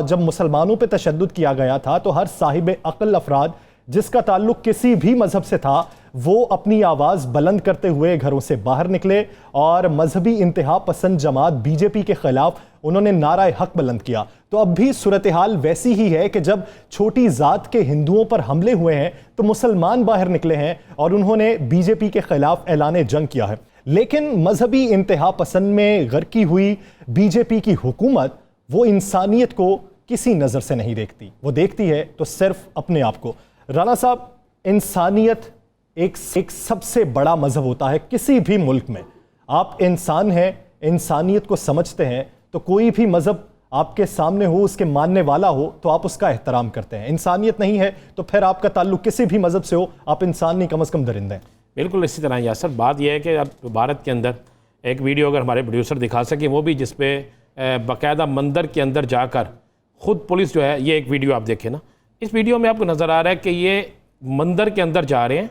जब मुसलमानों पर तशद्दुद किया गया था तो हर साहिब अक्ल अफराद जिसका ताल्लुक किसी भी मजहब से था वो अपनी आवाज़ बुलंद करते हुए घरों से बाहर निकले और मजहबी इंतहा पसंद जमात बीजेपी के खिलाफ उन्होंने नारा हक बुलंद किया। तो अब भी सूरत हाल वैसी ही है कि जब छोटी ज़ात के हिंदुओं पर हमले हुए हैं तो मुसलमान बाहर निकले हैं और उन्होंने बीजेपी के खिलाफ ऐलान जंग किया है। लेकिन मजहबी इंतहा पसंद में गर्की हुई बीजेपी की हुकूमत वो इंसानियत को किसी नज़र से नहीं देखती, वो देखती है तो सिर्फ अपने आप को। राना साहब, इंसानियत एक सबसे बड़ा मजहब होता है किसी भी मुल्क में। आप इंसान हैं, इंसानियत को समझते हैं, तो कोई भी मजहब आपके सामने हो, उसके मानने वाला हो तो आप उसका एहतराम करते हैं। इंसानियत नहीं है तो फिर आपका ताल्लुक किसी भी मजहब से हो, आप इंसान नहीं, कम अज़ कम दरिंदे हैं। बिल्कुल इसी तरह यासर, बात यह है कि अब भारत के अंदर एक वीडियो अगर हमारे प्रोड्यूसर दिखा सके, वो भी जिसपे बाकायदा मंदिर के अंदर जाकर ख़ुद पुलिस जो है, ये एक वीडियो आप देखें ना, इस वीडियो में आपको नज़र आ रहा है कि ये मंदिर के अंदर जा रहे हैं,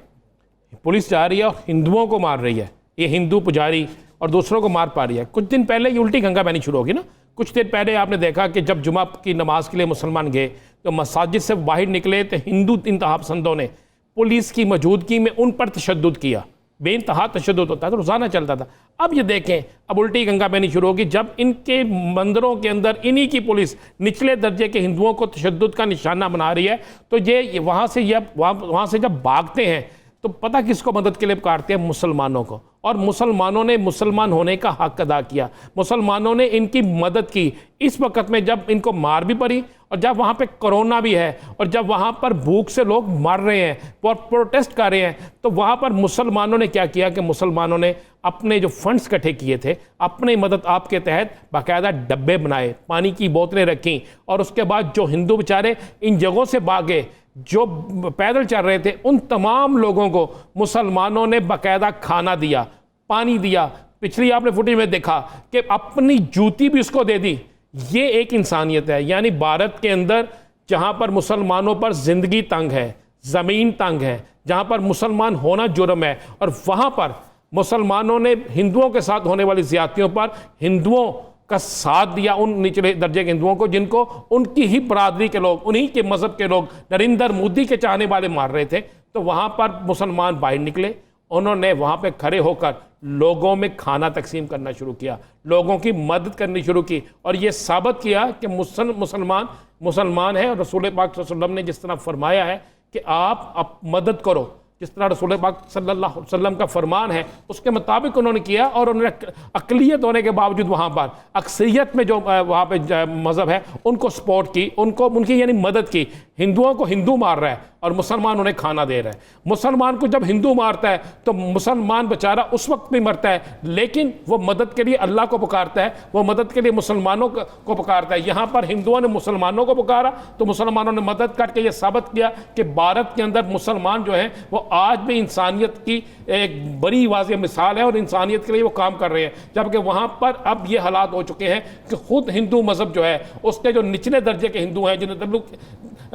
पुलिस जा रही है और हिंदुओं को मार रही है। ये हिंदू पुजारी और दूसरों को मार पा रही है। कुछ दिन पहले ये उल्टी गंगा बहनी शुरू होगी ना। कुछ देर पहले आपने देखा कि जब जुमा की नमाज के लिए मुसलमान गए तो मसाजिद से बाहर निकले तो हिंदू इंतहा पसंदों ने पुलिस की मौजूदगी में उन पर तशद्दुद किया। बेइंतहा तशद्दुद होता है तो रोज़ाना चलता था। अब ये देखें, अब उल्टी गंगा बहनी शुरू होगी जब इनके मंदिरों के अंदर इन्हीं की पुलिस निचले दर्जे के हिंदुओं को तशद्दुद का निशाना बना रही है। तो ये वहाँ से जब भागते हैं तो पता किसको मदद के लिए पुकारते हैं? मुसलमानों को। और मुसलमानों ने मुसलमान होने का हक अदा किया, मुसलमानों ने इनकी मदद की इस वक्त में जब इनको मार भी पड़ी और जब वहाँ पे कोरोना भी है और जब वहाँ पर भूख से लोग मर रहे हैं और प्रोटेस्ट कर रहे हैं, तो वहाँ पर मुसलमानों ने क्या किया कि मुसलमानों ने अपने जो फंड्स इकट्ठे किए थे, अपने मदद आपके तहत बाकायदा डब्बे बनाए, पानी की बोतलें रखीं और उसके बाद जो हिंदू बेचारे इन जगहों से भागे, जो पैदल चल रहे थे, उन तमाम लोगों को मुसलमानों ने बाकायदा खाना दिया, पानी दिया। पिछली आपने फुटेज में देखा कि अपनी जूती भी उसको दे दी। ये एक इंसानियत है। यानी भारत के अंदर जहाँ पर मुसलमानों पर ज़िंदगी तंग है, ज़मीन तंग है, जहाँ पर मुसलमान होना जुर्म है, और वहाँ पर मुसलमानों ने हिंदुओं के साथ होने वाली ज़्यादतियों पर हिंदुओं का साथ दिया, उन निचले दर्जे के हिंदुओं को जिनको उनकी ही बरादरी के लोग, उन्हीं के मज़हब के लोग, नरेंद्र मोदी के चाहने वाले मार रहे थे। तो वहाँ पर मुसलमान बाहर निकले, उन्होंने वहाँ पे खड़े होकर लोगों में खाना तकसीम करना शुरू किया, लोगों की मदद करनी शुरू की और ये साबित किया कि मुसलमान है। और रसूल पाक सल्लल्लाहु अलैहि वसल्लम ने जिस तरह फरमाया है कि आप मदद करो, जिस तरह रसूल पाक सल्लल्लाहु अलैहि वसल्लम का फरमान है, उसके मुताबिक उन्होंने किया। और उन्होंने अक़लियत होने के बावजूद वहाँ पर अक्सरियत में जो वहाँ पे मज़हब है उनको सपोर्ट की, उनकी यानी मदद की। हिंदुओं को हिंदू मार रहा है और मुसलमान उन्हें खाना दे रहा है। मुसलमान को जब हिंदू मारता है तो मुसलमान बेचारा उस वक्त भी मरता है, लेकिन वो मदद के लिए अल्लाह को पुकारता है, वो मदद के लिए मुसलमानों को पुकारता है। यहाँ पर हिंदुओं ने मुसलमानों को पुकारा तो मुसलमानों ने मदद करके ये साबित किया कि भारत के अंदर मुसलमान जो हैं वो आज भी इंसानियत की एक बड़ी वाज़ेह मिसाल है और इंसानियत के लिए वो काम कर रहे हैं। जबकि वहाँ पर अब ये हालात हो चुके हैं कि खुद हिंदू मज़हब जो है उसके जो निचले दर्जे के हिंदू हैं,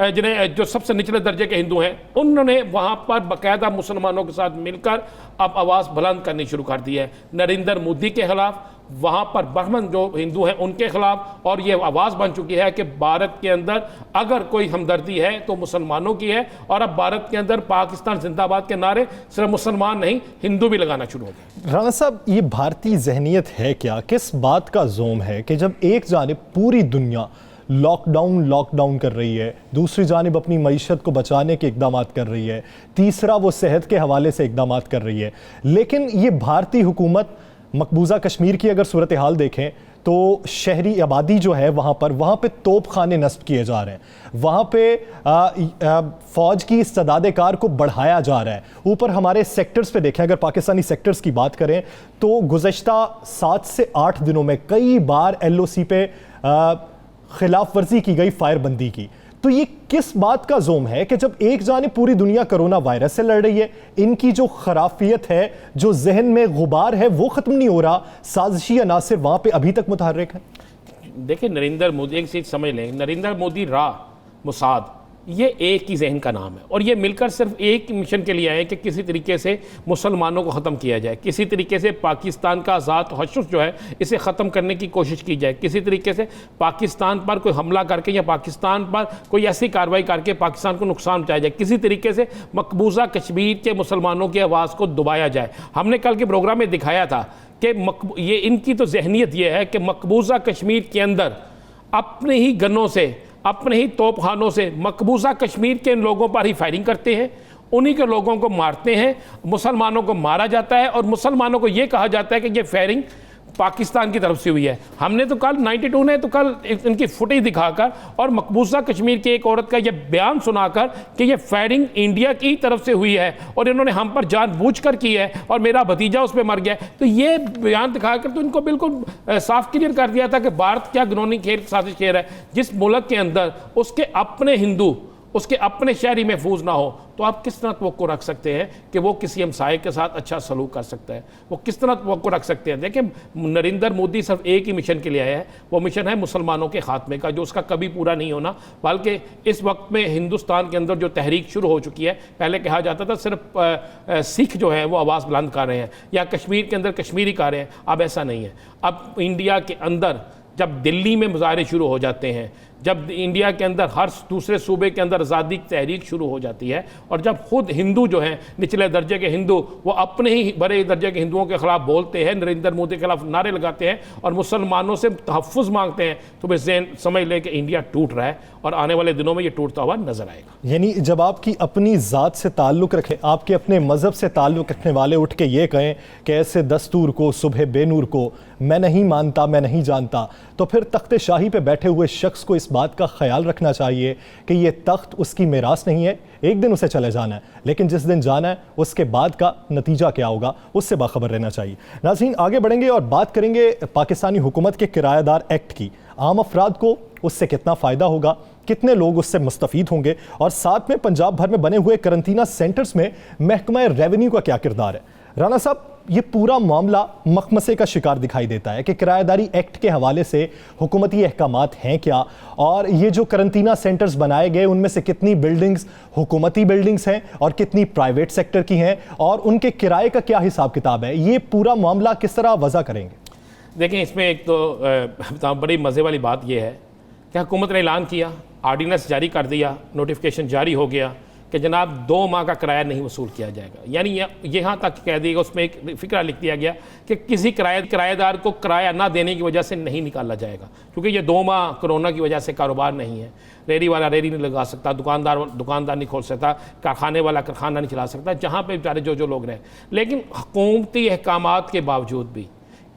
जिन्हें जो सबसे निचले दर्जे के हिंदू हैं, उन्होंने वहाँ पर बाकायदा मुसलमानों के साथ मिलकर अब आवाज़ बुलंद करनी शुरू कर दी है नरेंद्र मोदी के खिलाफ, वहाँ पर ब्राह्मण जो हिंदू हैं उनके खिलाफ। और ये आवाज़ बन चुकी है कि भारत के अंदर अगर कोई हमदर्दी है तो मुसलमानों की है। और अब भारत के अंदर पाकिस्तान जिंदाबाद के नारे सिर्फ मुसलमान नहीं, हिंदू भी लगाना शुरू हो गए। राणा साहब, ये भारतीय जहनीत है क्या? किस बात का जोम है कि जब एक जानिब पूरी दुनिया लॉकडाउन कर रही है, दूसरी जानिब अपनी मईशत को बचाने के इकदाम कर रही है, तीसरा वो सेहत के हवाले से इकदाम कर रही है, लेकिन ये भारतीय हुकूमत मकबूजा कश्मीर की अगर सूरत हाल देखें तो शहरी आबादी जो है वहाँ पे तोप खाने नस्ब किए जा रहे हैं, वहाँ पे फ़ौज की इस्तेदाद कार को बढ़ाया जा रहा है। ऊपर हमारे सेक्टर्स पे देखें, अगर पाकिस्तानी सेक्टर्स की बात करें तो गुज़श्ता 7 से 8 दिनों में कई बार LOC पे खिलाफ वर्जी की गई, फायरबंदी की। तो ये किस बात का जोम है कि जब एक जानिब पूरी दुनिया कोरोना वायरस से लड़ रही है, इनकी जो खराफियत है, जो जहन में गुबार है, वो खत्म नहीं हो रहा, साजिशी अनासिर वहां पे अभी तक मुतहर्रिक है। देखिए, नरेंद्र मोदी, एक चीज़ समझ लें, नरेंद्र मोदी, मोसाद, ये एक ही जहन का नाम है और ये मिलकर सिर्फ एक मिशन के लिए आए कि किसी तरीके से मुसलमानों को ख़त्म किया जाए, किसी तरीके से पाकिस्तान का आज़ाद तशद्दुद जो है इसे ख़त्म करने की कोशिश की जाए, किसी तरीके से पाकिस्तान पर कोई हमला करके या पाकिस्तान पर कोई ऐसी कार्रवाई करके पाकिस्तान को नुकसान पहुँचाया जाए, किसी तरीके से मकबूजा कश्मीर के मुसलमानों की आवाज़ को दबाया जाए। हमने कल के प्रोग्राम में दिखाया था कि ये इनकी तो जहनीत ये है कि मकबूजा कश्मीर के अंदर अपने ही गनों से, अपने ही तोपखानों से मकबूजा कश्मीर के लोगों पर ही फायरिंग करते हैं, उन्हीं के लोगों को मारते हैं, मुसलमानों को मारा जाता है और मुसलमानों को ये कहा जाता है कि ये फायरिंग पाकिस्तान की तरफ से हुई है। हमने तो कल 92 ने तो कल इनकी फुटेज दिखाकर और मकबूजा कश्मीर की एक औरत का ये बयान सुनाकर कि ये फायरिंग इंडिया की तरफ से हुई है और इन्होंने हम पर जानबूझकर की है और मेरा भतीजा उस पर मर गया, तो ये बयान दिखाकर तो इनको बिल्कुल साफ क्लियर कर दिया था कि भारत क्या घिनौनी खेल साजिश खेल है। जिस मुल्क के अंदर उसके अपने हिंदू, उसके अपने शहरी महफूज ना हो, तो आप किस तरह तवक्को रख सकते हैं कि वो किसी हमसाये के साथ अच्छा सलूक कर सकता है? वो किस तरह तवक्को रख सकते हैं? देखिए, नरेंद्र मोदी सिर्फ एक ही मिशन के लिए आया है, वो मिशन है मुसलमानों के खात्मे का, जो उसका कभी पूरा नहीं होना। बल्कि इस वक्त में हिंदुस्तान के अंदर जो तहरीक शुरू हो चुकी है, पहले कहा जाता था सिर्फ सिख जो है वो आवाज़ बुलंद कर रहे हैं या कश्मीर के अंदर कश्मीरी कर रहे हैं, अब ऐसा नहीं है। अब इंडिया के अंदर जब दिल्ली में मुजाहरे शुरू हो जाते हैं, जब इंडिया के अंदर हर दूसरे सूबे के अंदर आज़ादी की तहरीक शुरू हो जाती है और जब खुद हिंदू जो हैं, निचले दर्जे के हिंदू, वो अपने ही बड़े दर्जे के हिंदुओं के खिलाफ बोलते हैं, नरेंद्र मोदी के खिलाफ नारे लगाते हैं और मुसलमानों से तहफ़्फ़ुज़ मांगते हैं, तो वे समझ लें कि इंडिया टूट रहा है और आने वाले दिनों में ये टूटता हुआ नजर आएगा। यानी जब आपकी अपनी ज़ात से ताल्लुक़ रखे, आपके अपने मज़हब से ताल्लुक़ रखने वाले उठ के ये कहें कि ऐसे दस्तूर को, सुबह बेनूर को मैं नहीं मानता, मैं नहीं जानता, तो फिर तख्त शाही पे बैठे हुए शख्स को इस बात का ख्याल रखना चाहिए कि ये तख्त उसकी मिरास नहीं है, एक दिन उसे चले जाना है, लेकिन जिस दिन जाना है उसके बाद का नतीजा क्या होगा उससे बाखबर रहना चाहिए। नाज़रीन, आगे बढ़ेंगे और बात करेंगे पाकिस्तानी हुकूमत के किराएदार एक्ट की। आम अफराद को उससे कितना फ़ायदा होगा, कितने लोग उससे मुस्तफ़ीद होंगे और साथ में पंजाब भर में बने हुए करंटीना सेंटर्स में महकमा रेवेन्यू का क्या किरदार है। राणा साहब, ये पूरा मामला मखमसे का शिकार दिखाई देता है कि किराएदारी एक्ट के हवाले से हुकूमती अहकामात हैं क्या, और ये जो करंटीना सेंटर्स बनाए गए उनमें से कितनी बिल्डिंग्स हुकूमती बिल्डिंग्स हैं और कितनी प्राइवेट सेक्टर की हैं और उनके किराए का क्या हिसाब किताब है, ये पूरा मामला किस तरह वजह करेंगे? देखें, इसमें एक तो बड़ी मज़े वाली बात यह है कि हुकूमत ने ऐलान किया, आर्डीनेंस जारी कर दिया, नोटिफिकेशन जारी हो गया कि जनाब 2 माह का किराया नहीं वसूल किया जाएगा। यानी यहाँ तक कह दिएगा, उसमें एक फ़िक्रा लिख दिया गया कि किसी किराएदार को किराया ना देने की वजह से नहीं निकाला जाएगा, क्योंकि ये 2 माह कोरोना की वजह से कारोबार नहीं है। रेहड़ी वाला रेहड़ी नहीं लगा सकता, दुकानदार नहीं खोल सकता, कारखाने वाला कारखाना नहीं चला सकता, जहाँ पे बेचारे जो लोग रहे। लेकिन हुकूमती अहकामात के बावजूद भी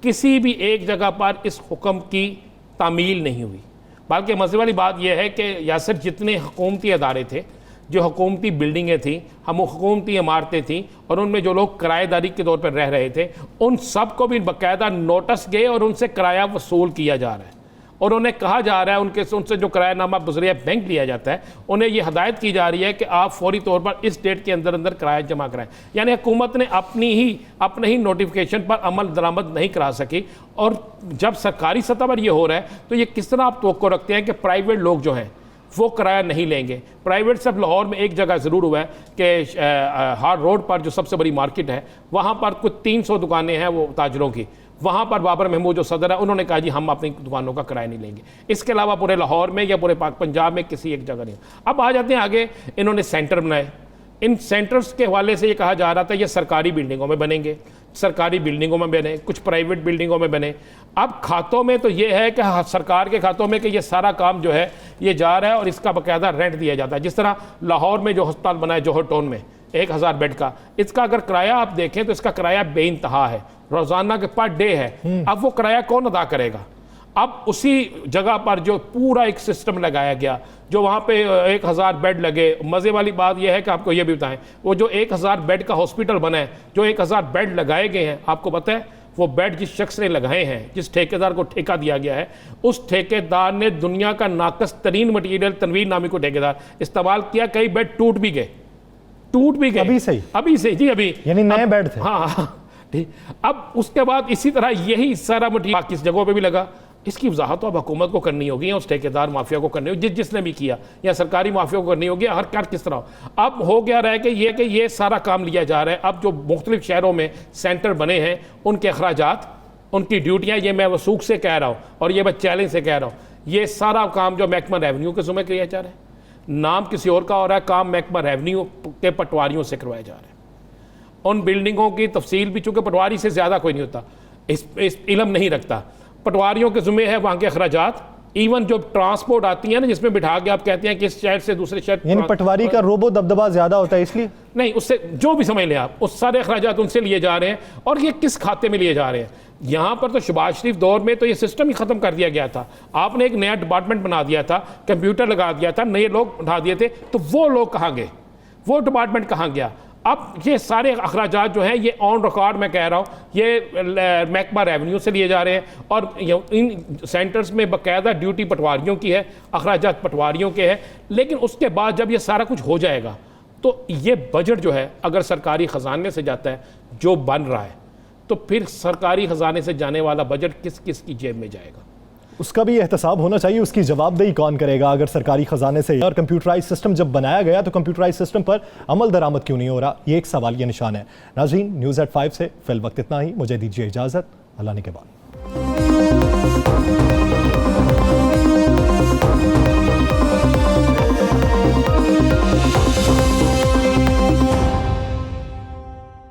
किसी भी एक जगह पर इस हुक्म की तामील नहीं हुई। बल्कि मज़े वाली बात यह है कि यासिर, जितने हुकूमती अदारे थे, जो हुकूमती बिल्डिंगें थी, हम हुकूमती इमारतें थी और उनमें जो लोग किराएदारी के तौर पर रह रहे थे, उन सबको भी बाकायदा नोटिस गए और उनसे किराया वसूल किया जा रहा है और उन्हें कहा जा रहा है, उनसे जो किरायानामा बज़रिया बैंक लिया जाता है, उन्हें ये हदायत की जा रही है कि आप फौरी तौर पर इस डेट के अंदर अंदर किराया जमा कराएं। यानी हुकूमत ने अपने ही नोटिफिकेशन पर अमल दरामद नहीं करा सकी। और जब सरकारी सतह पर यह हो रहा है तो ये किस तरह आप तवक्को रखते हैं कि प्राइवेट लोग जो हैं वो किराया नहीं लेंगे। प्राइवेट सब लाहौर में एक जगह ज़रूर हुआ है कि हार्ड रोड पर जो सबसे बड़ी मार्केट है वहाँ पर कुछ 300 दुकानें हैं वो ताजरों की, वहाँ पर बाबर महमूद जो सदर है उन्होंने कहा जी हम अपनी दुकानों का किराया नहीं लेंगे। इसके अलावा पूरे लाहौर में या पूरे पंजाब में किसी एक जगह नहीं। अब आ जाते हैं आगे, इन्होंने सेंटर बनाए। इन सेंटर्स के हवाले से ये कहा जा रहा था ये सरकारी बिल्डिंगों में बनेंगे, सरकारी बिल्डिंगों में बने, कुछ प्राइवेट बिल्डिंगों में बने। अब खातों में तो ये है कि सरकार के खातों में कि ये सारा काम जो है ये जा रहा है और इसका बाकायदा रेंट दिया जाता है। जिस तरह लाहौर में जो अस्पताल बना है जौहर टाउन में 1000 बेड का, इसका अगर किराया आप देखें तो इसका किराया बेइंतहा है, रोजाना के पर डे है। अब वो किराया कौन अदा करेगा? अब उसी जगह पर जो पूरा एक सिस्टम लगाया गया, जो वहाँ पे 1000 बेड लगे। मज़े वाली बात यह है कि आपको ये भी बताएं, वो जो 1000 बेड का हॉस्पिटल बना है, जो 1000 बेड लगाए गए हैं, आपको पता है वो बेड जिस शख्स ने लगाए हैं, जिस ठेकेदार को ठेका दिया गया है, उस ठेकेदार ने दुनिया का नाकस तरीन मटीरियल तनवीर नामी को ठेकेदार इस्तेमाल किया। कई बेड टूट भी गए। अभी से जी, अभी यानी नए बेड थे। हाँ ठीक। अब उसके बाद इसी तरह यही सारा मटीरियल किस जगहों पे भी लगा। इसकी वजाहत तो अब हुकूमत को करनी होगी या उस ठेकेदार माफिया को करनी होगी, जिसने भी किया, या सरकारी माफिया को करनी होगी, हर कार किस तरह हो। अब हो गया रहा है कि ये सारा काम लिया जा रहा है। अब जो मुख्तलिफ शहरों में सेंटर बने हैं उनके अखराजात, उनकी ड्यूटियाँ, ये मैं वसूख से कह रहा हूँ और ये मैं चैलेंज से कह रहा हूँ, ये सारा काम जो महकमा रेवन्यू के ज़िम्मे किया जा रहा है, नाम किसी और का हो रहा है, काम महकमा रेवन्यू के पटवारियों से करवाया जा रहा है। उन बिल्डिंगों की तफसील भी चूँकि पटवारी से ज़्यादा कोई नहीं होता, इस इल्म नहीं रखता, पटवारियों के ज़िम्मे है वहाँ के अखराजात। इवन जो ट्रांसपोर्ट आती है ना, जिसमें बिठा के आप कहते हैं कि इस शहर से दूसरे शहर, यानी पटवारी का रोबो दबदबा ज़्यादा होता है इसलिए नहीं, उससे जो भी समझ लें आप, उस सारे अखराजात उनसे लिए जा रहे हैं। और ये किस खाते में लिए जा रहे हैं? यहाँ पर तो शहबाज शरीफ दौर में तो ये सिस्टम ही ख़त्म कर दिया गया था। आपने एक नया डिपार्टमेंट बना दिया था, कंप्यूटर लगा दिया था, नए लोग उठा दिए थे, तो वो लोग कहाँ गए? वो डिपार्टमेंट कहाँ गया? अब ये सारे अखराजात जो हैं ये ऑन रिकॉर्ड मैं कह रहा हूँ, ये महकमा रेवन्यू से लिए जा रहे हैं और इन सेंटर्स में बाकायदा ड्यूटी पटवारियों की है, अखराजात पटवारियों के हैं। लेकिन उसके बाद जब ये सारा कुछ हो जाएगा तो ये बजट जो है अगर सरकारी ख़जाने से जाता है जो बन रहा है, तो फिर सरकारी ख़जाने से जाने वाला बजट किस किस की जेब में जाएगा? उसका भी एहतसाब होना चाहिए, उसकी जवाबदेही कौन करेगा अगर सरकारी खजाने से। और कंप्यूटराइज सिस्टम जब बनाया गया तो कंप्यूटराइज सिस्टम पर अमल दरामद क्यों नहीं हो रहा, ये एक सवाल ये निशान है। नाज़रीन, न्यूज़ एट 5 से फिल वक्त इतना ही। मुझे दीजिए इजाज़त, अल्लाह ने के बाद।